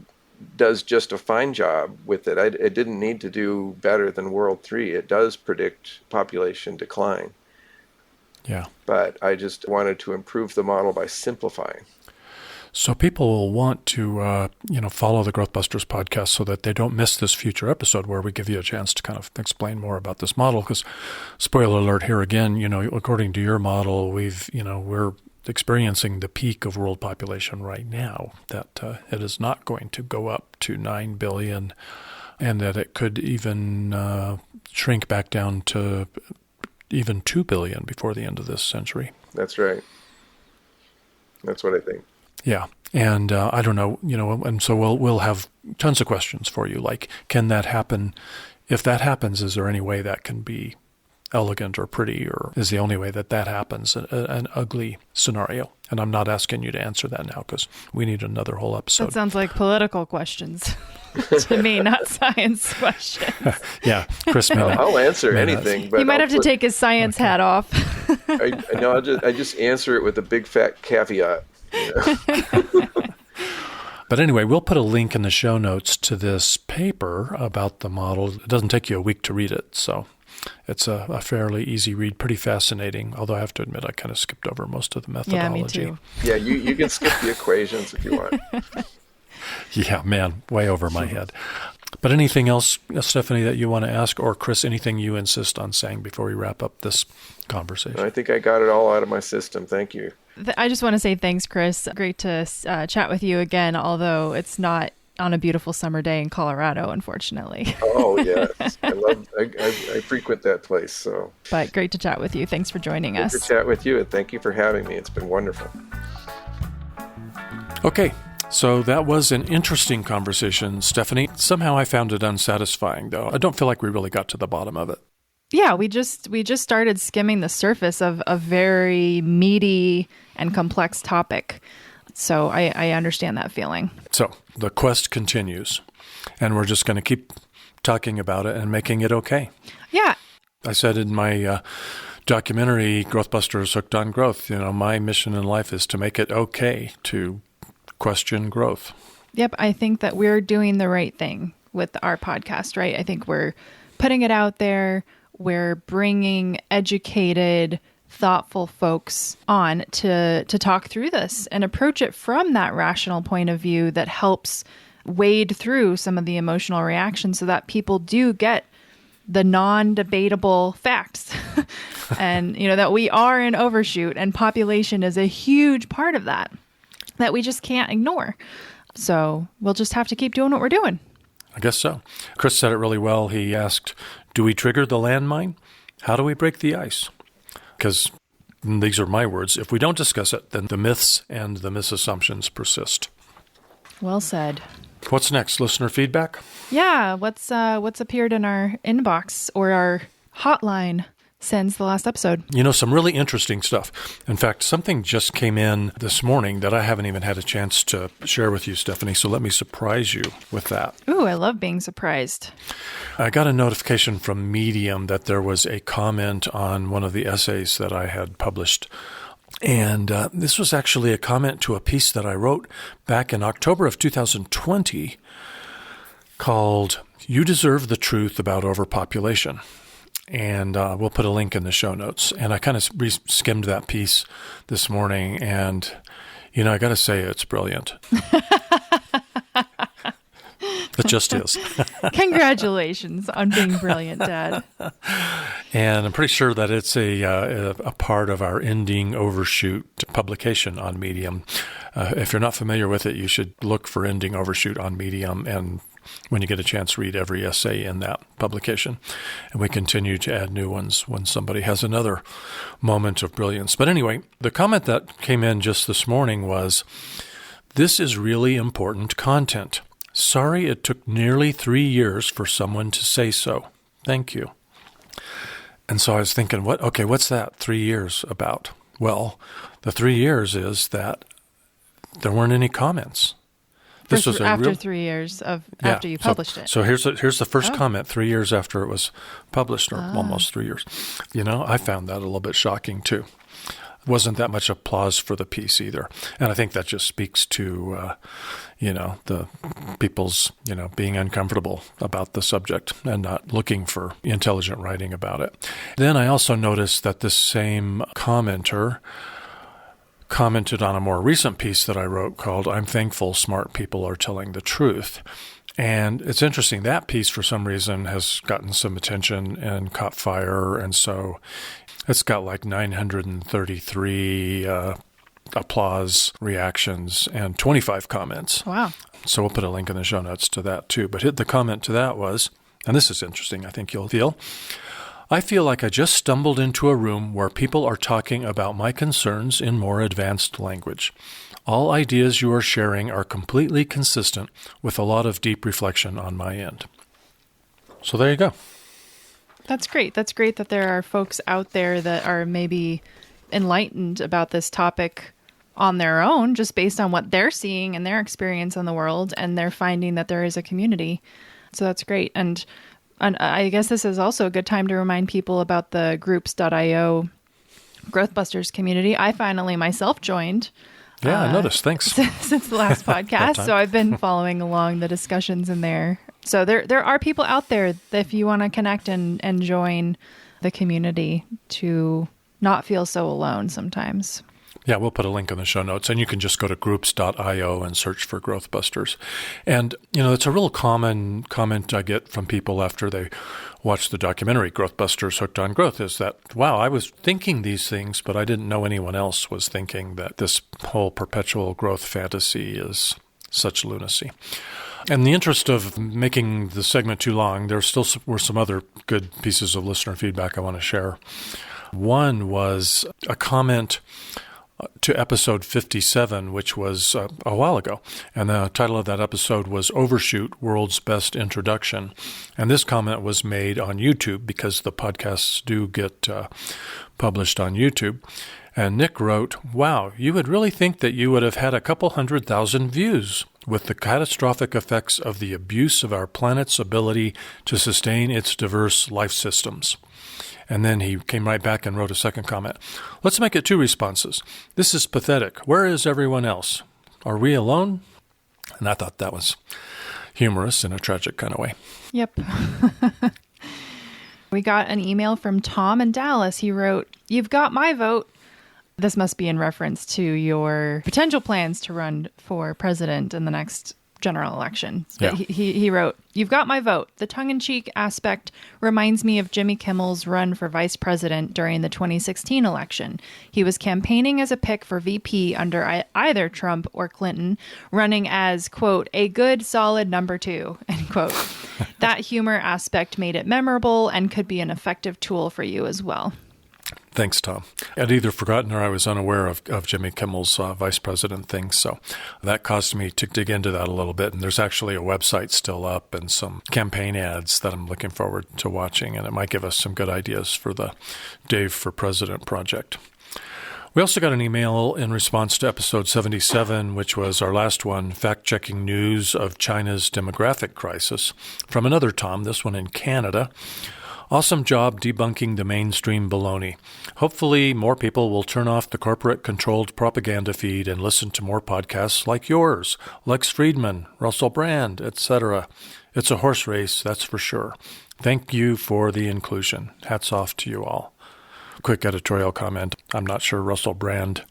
does just a fine job with it. It didn't need to do better than World 3. It does predict population decline. Yeah. But I just wanted to improve the model by simplifying. So people will want to, follow the Growth Busters podcast so that they don't miss this future episode where we give you a chance to kind of explain more about this model. Because, spoiler alert here again, according to your model, we're experiencing the peak of world population right now. That it is not going to go up to 9 billion, and that it could even shrink back down to even 2 billion before the end of this century. That's right. That's what I think. Yeah. And I don't know, and so we'll have tons of questions for you. Like, can that happen? If that happens, is there any way that can be elegant or pretty, or is the only way that happens, an ugly scenario. And I'm not asking you to answer that now because we need another whole episode. That sounds like political questions to me, not science questions. Yeah, Chris may not. I'll answer anything. But he might have to take his science hat off. I just answer it with a big fat caveat. But anyway, we'll put a link in the show notes to this paper about the model. It doesn't take you a week to read it, so it's a fairly easy read, pretty fascinating, although I have to admit I kind of skipped over most of the methodology. Yeah, me too. Yeah, you can skip the equations if you want. Yeah, man, way over my head. But anything else, Stephanie, that you want to ask, or Chris, anything you insist on saying before we wrap up this conversation? I think I got it all out of my system. Thank you. I just want to say thanks, Chris. Great to chat with you again, although it's not on a beautiful summer day in Colorado, unfortunately. Oh, yes. I frequent that place. So. But great to chat with you. Thanks for joining us. Good to chat with you, and thank you for having me. It's been wonderful. Okay. So that was an interesting conversation, Stephanie. Somehow I found it unsatisfying, though. I don't feel like we really got to the bottom of it. Yeah, we just started skimming the surface of a very meaty and complex topic. So I understand that feeling. So the quest continues, and we're just going to keep talking about it and making it okay. Yeah. I said in my documentary, Growthbusters Hooked on Growth, my mission in life is to make it okay to question growth. Yep, I think that we're doing the right thing with our podcast, right? I think we're putting it out there. We're bringing educated, thoughtful folks on to talk through this and approach it from that rational point of view that helps wade through some of the emotional reactions so that people do get the non-debatable facts. And, that we are in overshoot, and population is a huge part of that we just can't ignore. So we'll just have to keep doing what we're doing. I guess so. Chris said it really well. He asked, do we trigger the landmine? How do we break the ice? Because these are my words. If we don't discuss it, then the myths and the misassumptions persist. Well said. What's next? Listener feedback? Yeah. What's appeared in our inbox or our hotline since the last episode? Some really interesting stuff. In fact, something just came in this morning that I haven't even had a chance to share with you, Stephanie. So let me surprise you with that. Ooh, I love being surprised. I got a notification from Medium that there was a comment on one of the essays that I had published. And this was actually a comment to a piece that I wrote back in October of 2020 called You Deserve the Truth About Overpopulation. And we'll put a link in the show notes. And I kind of skimmed that piece this morning, and, I got to say it's brilliant. It just is. Congratulations on being brilliant, Dad. And I'm pretty sure that it's a part of our Ending Overshoot publication on Medium. If you're not familiar with it, you should look for Ending Overshoot on Medium, and when you get a chance, read every essay in that publication. And we continue to add new ones when somebody has another moment of brilliance. But anyway, the comment that came in just this morning was, this is really important content. Sorry it took nearly 3 years for someone to say so. Thank you. And so I was thinking, what's that 3 years about? Well, the 3 years is that there weren't any comments. This was after 3 years after you published it. So here's the first comment 3 years after it was published, or almost 3 years. I found that a little bit shocking too. Wasn't that much applause for the piece either. And I think that just speaks to, the people's, being uncomfortable about the subject and not looking for intelligent writing about it. Then I also noticed that this same commenter commented on a more recent piece that I wrote called I'm Thankful Smart People Are Telling the Truth. And it's interesting, that piece for some reason has gotten some attention and caught fire, and so it's got like 933 applause reactions and 25 comments. Wow. So we'll put a link in the show notes to that too. But the comment to that was, and this is interesting, I think you'll feel, I feel like I just stumbled into a room where people are talking about my concerns in more advanced language. All ideas you are sharing are completely consistent with a lot of deep reflection on my end. So there you go. That's great. That's great that there are folks out there that are maybe enlightened about this topic on their own, just based on what they're seeing and their experience in the world, and they're finding that there is a community. So that's great. And I guess this is also a good time to remind people about the groups.io Growthbusters community. I finally myself joined. Yeah, I noticed. Thanks. Since the last podcast. So I've been following along the discussions in there. So there are people out there that if you want to connect and join the community to not feel so alone sometimes. Yeah, we'll put a link in the show notes, and you can just go to groups.io and search for Growthbusters. And, it's a real common comment I get from people after they watch the documentary Growthbusters Hooked on Growth is that, wow, I was thinking these things, but I didn't know anyone else was thinking that this whole perpetual growth fantasy is such lunacy. In the interest of making the segment too long, there still were some other good pieces of listener feedback I want to share. One was a comment to episode 57, which was a while ago. And the title of that episode was Overshoot, World's Best Introduction. And this comment was made on YouTube because the podcasts do get published on YouTube. And Nick wrote, wow, you would really think that you would have had a couple 100,000 views with the catastrophic effects of the abuse of our planet's ability to sustain its diverse life systems. And then he came right back and wrote a second comment. Let's make it 2 responses. This is pathetic. Where is everyone else? Are we alone? And I thought that was humorous in a tragic kind of way. Yep. We got an email from Tom in Dallas. He wrote, "You've got my vote." This must be in reference to your potential plans to run for president in the next general election. Yeah. He wrote, "You've got my vote. The tongue-in-cheek aspect reminds me of Jimmy Kimmel's run for vice president during the 2016 election. He was campaigning as a pick for VP under either Trump or Clinton, running as, quote, a good, solid number 2, end quote. That humor aspect made it memorable and could be an effective tool for you as well." Thanks, Tom. I'd either forgotten or I was unaware of Jimmy Kimmel's vice president thing, so that caused me to dig into that a little bit. And there's actually a website still up and some campaign ads that I'm looking forward to watching, and it might give us some good ideas for the Dave for President project. We also got an email in response to episode 77, which was our last one, fact-checking news of China's demographic crisis, from another Tom, this one in Canada. Awesome job debunking the mainstream baloney. Hopefully more people will turn off the corporate-controlled propaganda feed and listen to more podcasts like yours, Lex Friedman, Russell Brand, etc. It's a horse race, that's for sure. Thank you for the inclusion. Hats off to you all. Quick editorial comment. I'm not sure Russell Brand.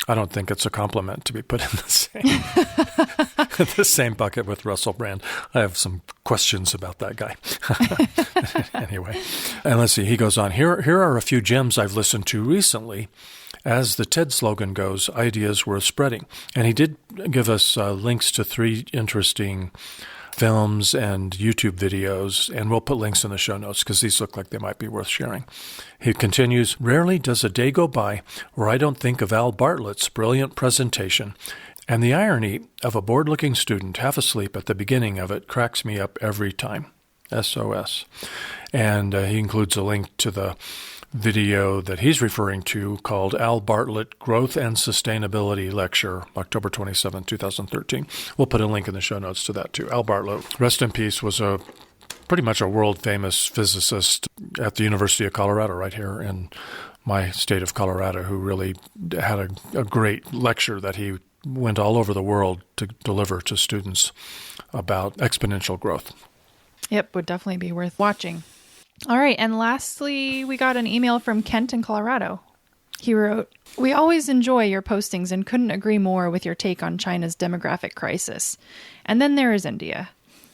I don't think it's a compliment to be put in the same bucket with Russell Brand. I have some questions about that guy. Anyway, and let's see. He goes on. Here are a few gems I've listened to recently. As the TED slogan goes, ideas worth spreading. And he did give us links to 3 interesting films and YouTube videos, and we'll put links in the show notes because these look like they might be worth sharing. He continues, rarely does a day go by where I don't think of Al Bartlett's brilliant presentation, and the irony of a bored-looking student half asleep at the beginning of it cracks me up every time. SOS. And he includes a link to the video that he's referring to called Al Bartlett Growth and Sustainability Lecture, October 27, 2013. We'll put a link in the show notes to that too. Al Bartlett, rest in peace, was pretty much a world-famous physicist at the University of Colorado right here in my state of Colorado who really had a great lecture that he went all over the world to deliver to students about exponential growth. Yep, would definitely be worth watching. All right, and lastly, we got an email from Kent in Colorado. He wrote, "We always enjoy your postings and couldn't agree more with your take on China's demographic crisis. And then there is India.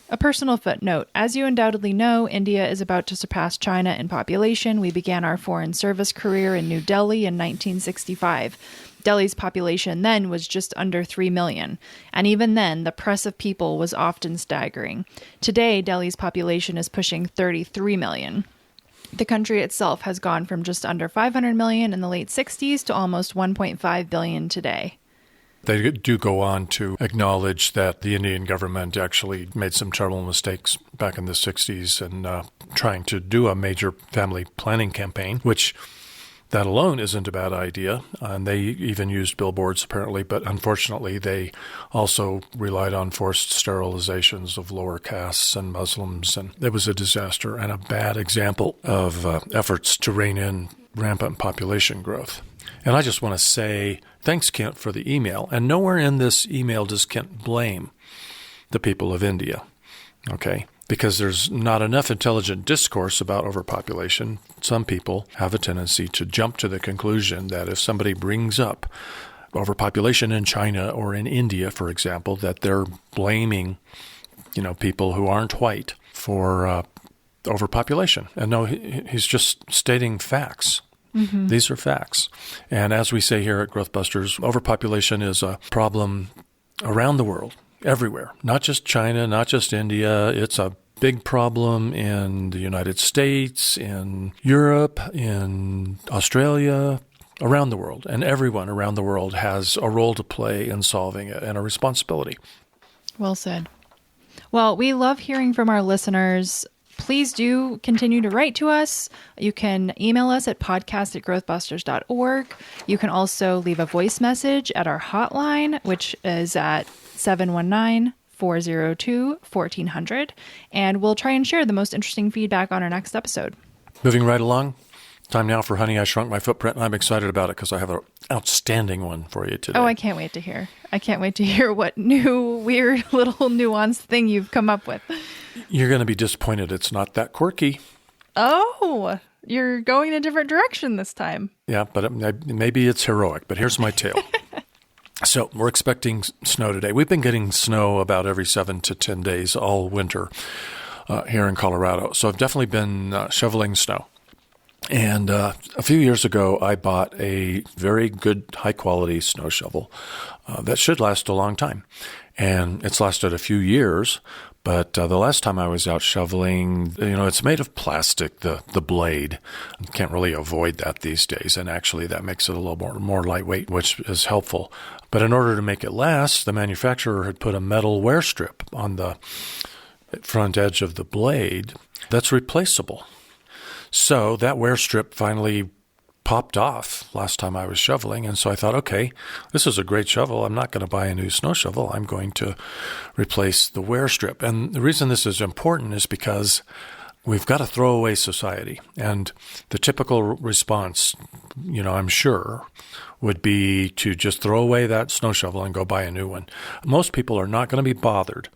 A personal footnote. As you undoubtedly know, India is about to surpass China in population. We began our foreign service career in New Delhi in 1965. Delhi's population then was just under 3 million, and even then, the press of people was often staggering. Today, Delhi's population is pushing 33 million. The country itself has gone from just under 500 million in the late 60s to almost 1.5 billion today. They do go on to acknowledge that the Indian government actually made some terrible mistakes back in the 60s and trying to do a major family planning campaign, which that alone isn't a bad idea. And they even used billboards, apparently, but unfortunately, they also relied on forced sterilizations of lower castes and Muslims. And it was a disaster and a bad example of efforts to rein in rampant population growth. And I just want to say thanks, Kent, for the email. And nowhere in this email does Kent blame the people of India, okay? Because there's not enough intelligent discourse about overpopulation. Some people have a tendency to jump to the conclusion that if somebody brings up overpopulation in China or in India, for example, that they're blaming, people who aren't white for overpopulation. And no, he's just stating facts. Mm-hmm. These are facts. And as we say here at Growthbusters, overpopulation is a problem around the world. Everywhere, not just China, not just India. It's a big problem in the United States, in Europe, in Australia, around the world. And everyone around the world has a role to play in solving it and a responsibility. Well said. Well, we love hearing from our listeners. Please do continue to write to us. You can email us at podcast@growthbusters.org. You can also leave a voice message at our hotline, which is at 719-402-1400. And we'll try and share the most interesting feedback on our next episode. Moving right along. Time now for Honey, I Shrunk My Footprint. And I'm excited about it because I have an outstanding one for you today. Oh, I can't wait to hear. I can't wait to hear what new, weird, little nuanced thing you've come up with. You're going to be disappointed. It's not that quirky. Oh, you're going in a different direction this time. Yeah, but maybe it's heroic. But here's my tale. So we're expecting snow today. We've been getting snow about every 7 to 10 days all winter here in Colorado. So I've definitely been shoveling snow. And a few years ago, I bought a very good, high-quality snow shovel that should last a long time. And it's lasted a few years, but the last time I was out shoveling, it's made of plastic, the blade. You can't really avoid that these days, and actually that makes it a little more lightweight, which is helpful. But in order to make it last, the manufacturer had put a metal wear strip on the front edge of the blade that's replaceable. So that wear strip finally popped off last time I was shoveling, and so I thought, okay, this is a great shovel. I'm not going to buy a new snow shovel. I'm going to replace the wear strip. And the reason this is important is because we've got a throwaway society, and the typical response, I'm sure, would be to just throw away that snow shovel and go buy a new one. Most people are not going to be bothered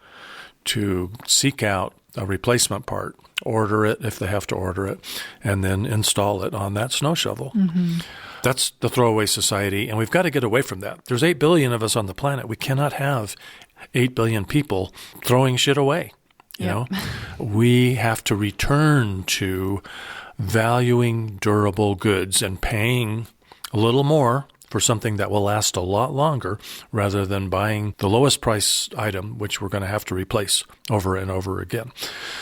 to seek out a replacement part, order it if they have to order it, and then install it on that snow shovel. Mm-hmm. That's the throwaway society, and we've got to get away from that. There's 8 billion of us on the planet. We cannot have 8 billion people throwing shit away. We have to return to valuing durable goods and paying a little more for something that will last a lot longer rather than buying the lowest price item, which we're going to have to replace over and over again.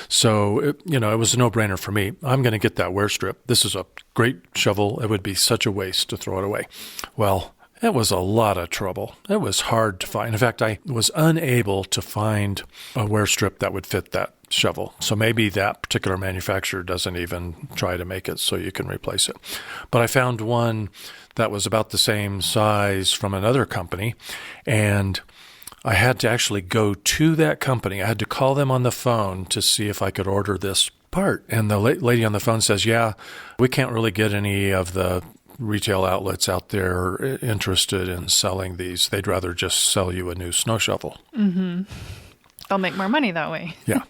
So, it was a no-brainer for me. I'm going to get that wear strip. This is a great shovel. It would be such a waste to throw it away. Well, it was a lot of trouble. It was hard to find. In fact, I was unable to find a wear strip that would fit that shovel. So maybe that particular manufacturer doesn't even try to make it so you can replace it. But I found one that was about the same size from another company, and I had to actually go to that company. I had to call them on the phone to see if I could order this part. And the lady on the phone says, yeah, we can't really get any of the retail outlets out there interested in selling these. They'd rather just sell you a new snow shovel. Mm-hmm. They'll make more money that way. Yeah.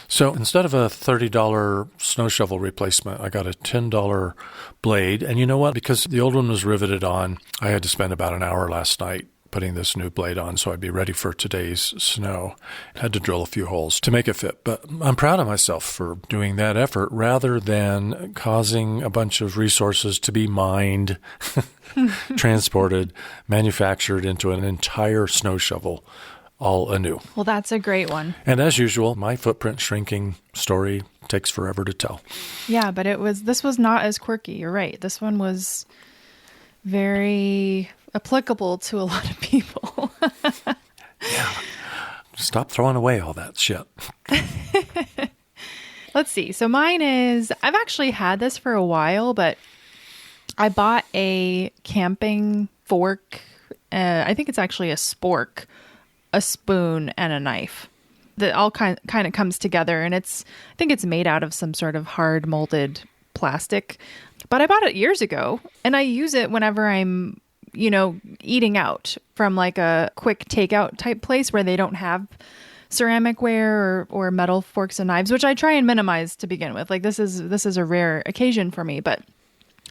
So instead of a $30 snow shovel replacement, I got a $10 blade. And you know what? Because the old one was riveted on, I had to spend about an hour last night putting this new blade on so I'd be ready for today's snow. I had to drill a few holes to make it fit. But I'm proud of myself for doing that effort rather than causing a bunch of resources to be mined, transported, manufactured into an entire snow shovel all anew. Well, that's a great one. And as usual, my footprint shrinking story takes forever to tell. Yeah, but this was not as quirky. You're right. This one was very applicable to a lot of people. Yeah. Stop throwing away all that shit. Let's see. So mine is, I've actually had this for a while, but I bought a camping fork. I think it's actually a spork, a spoon, and a knife that all kind of comes together. And I think it's made out of some sort of hard molded plastic. But I bought it years ago, and I use it whenever I'm, eating out from like a quick takeout type place where they don't have ceramic ware or metal forks and knives, which I try and minimize to begin with. Like this is a rare occasion for me, but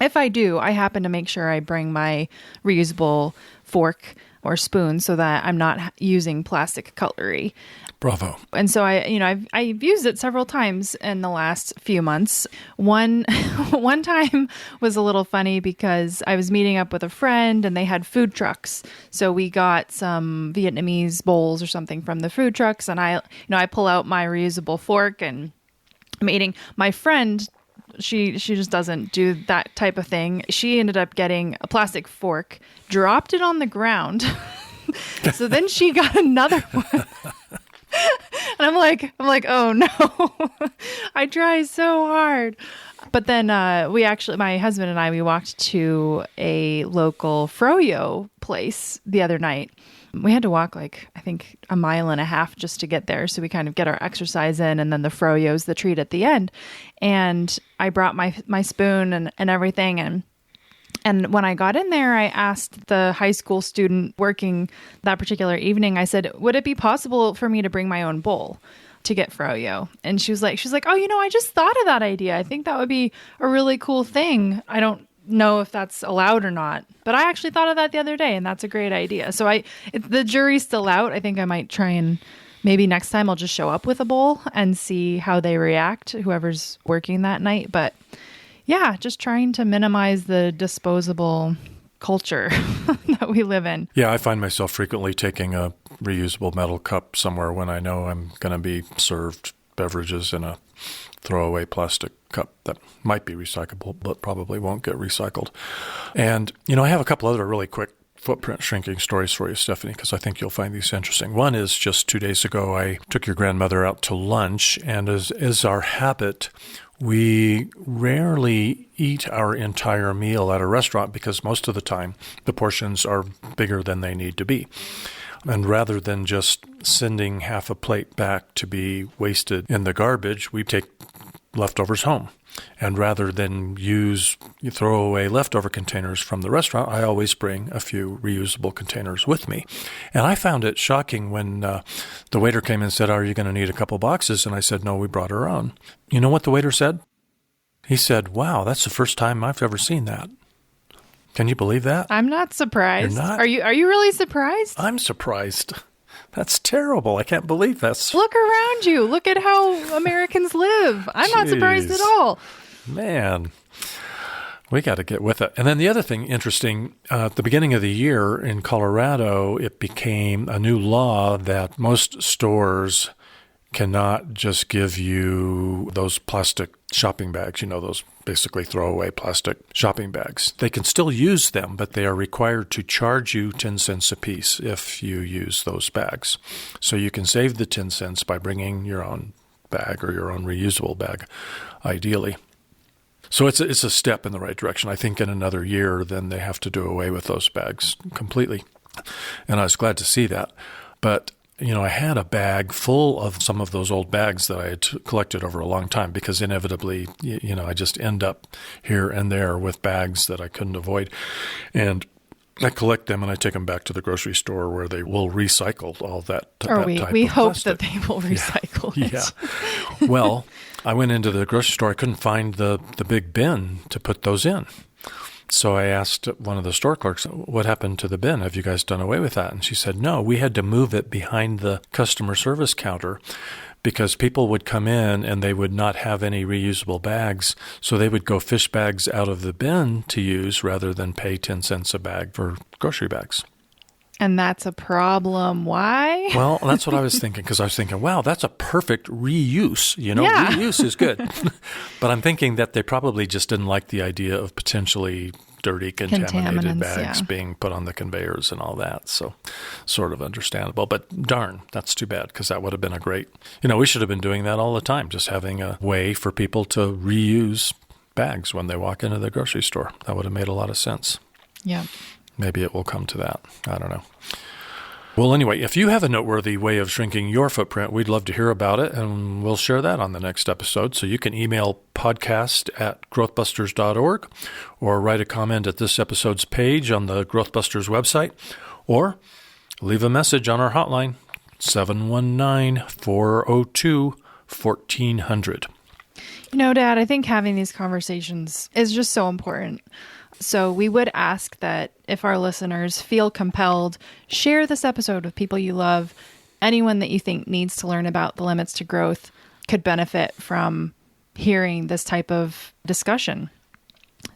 if I do, I happen to make sure I bring my reusable fork or spoon so that I'm not using plastic cutlery. Bravo. And so I've used it several times in the last few months. One time was a little funny because I was meeting up with a friend and they had food trucks. So we got some Vietnamese bowls or something from the food trucks, and I pull out my reusable fork and I'm eating. My friend, she just doesn't do that type of thing. She ended up getting a plastic fork, dropped it on the ground. So then she got another one. And I'm like, oh no, I try so hard. But then my husband and I, we walked to a local froyo place the other night. We had to walk like, I think, a mile and a half just to get there. So we kind of get our exercise in, and then the froyo's the treat at the end. And I brought my spoon and everything. And when I got in there, I asked the high school student working that particular evening, I said, would it be possible for me to bring my own bowl to get froyo? And she's like, oh, I just thought of that idea. I think that would be a really cool thing. I don't know if that's allowed or not, but I actually thought of that the other day, and that's a great idea. So the jury's still out. I think I might try and maybe next time I'll just show up with a bowl and see how they react, whoever's working that night. But yeah, just trying to minimize the disposable culture that we live in. Yeah, I find myself frequently taking a reusable metal cup somewhere when I know I'm going to be served beverages in a throwaway plastic cup that might be recyclable, but probably won't get recycled. And, I have a couple other really quick footprint shrinking stories for you, Stephanie, because I think you'll find these interesting. One is just 2 days ago, I took your grandmother out to lunch, and as is our habit, we rarely eat our entire meal at a restaurant because most of the time the portions are bigger than they need to be. And rather than just sending half a plate back to be wasted in the garbage, we take leftovers home. And rather than throw away leftover containers from the restaurant, I always bring a few reusable containers with me. And I found it shocking when the waiter came and said, "Are you going to need a couple boxes?" And I said, "No, we brought our own." You know what the waiter said? He said, "Wow, that's the first time I've ever seen that." Can you believe that? I'm not surprised. You're not? Are you really surprised? I'm surprised. That's terrible. I can't believe that's... Look around you. Look at how Americans live. I'm not surprised at all. Man, we got to get with it. And then the other thing interesting, at the beginning of the year in Colorado, it became a new law that most stores cannot just give you those plastic shopping bags, those basically throwaway plastic shopping bags. They can still use them, but they are required to charge you 10 cents a piece if you use those bags. So you can save the 10 cents by bringing your own bag or your own reusable bag, ideally. So it's a step in the right direction. I think in another year, then they have to do away with those bags completely. And I was glad to see that. But I had a bag full of some of those old bags that I had collected over a long time because inevitably, I just end up here and there with bags that I couldn't avoid. And I collect them and I take them back to the grocery store where they will recycle all that. We hope that they will recycle it. Yeah. Well, I went into the grocery store. I couldn't find the big bin to put those in. So I asked one of the store clerks, "What happened to the bin? Have you guys done away with that?" And she said, "No, we had to move it behind the customer service counter because people would come in and they would not have any reusable bags. So they would go fish bags out of the bin to use rather than pay 10 cents a bag for grocery bags." And that's a problem. Why? Well, that's what I was thinking, because I was thinking, wow, that's a perfect reuse. Yeah. Reuse is good. But I'm thinking that they probably just didn't like the idea of potentially dirty, contaminated Contaminants, bags yeah. being put on the conveyors and all that. So sort of understandable. But darn, that's too bad, because that would have been a great, we should have been doing that all the time, just having a way for people to reuse bags when they walk into the grocery store. That would have made a lot of sense. Yeah. Maybe it will come to that. I don't know. Well, anyway, if you have a noteworthy way of shrinking your footprint, we'd love to hear about it, and we'll share that on the next episode. So you can email podcast@growthbusters.org or write a comment at this episode's page on the Growthbusters website, or leave a message on our hotline, 719-402-1400. Dad, I think having these conversations is just so important. So we would ask that if our listeners feel compelled, share this episode with people you love. Anyone that you think needs to learn about the limits to growth could benefit from hearing this type of discussion.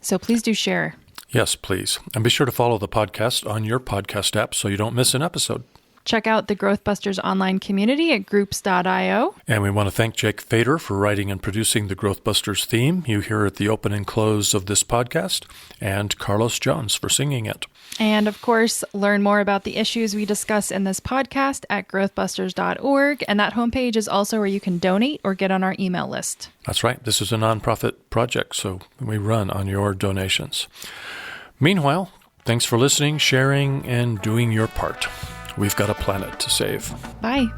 So please do share. Yes, please. And be sure to follow the podcast on your podcast app so you don't miss an episode. Check out the Growthbusters online community at groups.io. And we want to thank Jake Fader for writing and producing the Growthbusters theme you hear at the open and close of this podcast, and Carlos Jones for singing it. And of course, learn more about the issues we discuss in this podcast at growthbusters.org. And that homepage is also where you can donate or get on our email list. That's right. This is a nonprofit project, so we run on your donations. Meanwhile, thanks for listening, sharing, and doing your part. We've got a planet to save. Bye.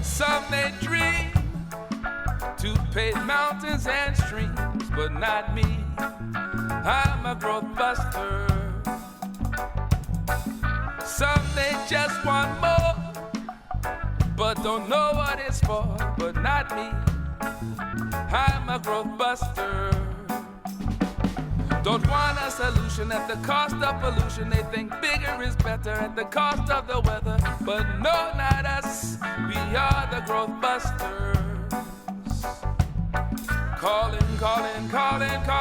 Some may dream to pave mountains and streams, but not me. I'm a growth buster. Some may just want more, but don't know what it's for, but not me. I'm a growth buster. Don't want a solution at the cost of pollution. They think bigger is better at the cost of the weather. But no, not us. We are the growth busters. Calling, calling, calling, calling.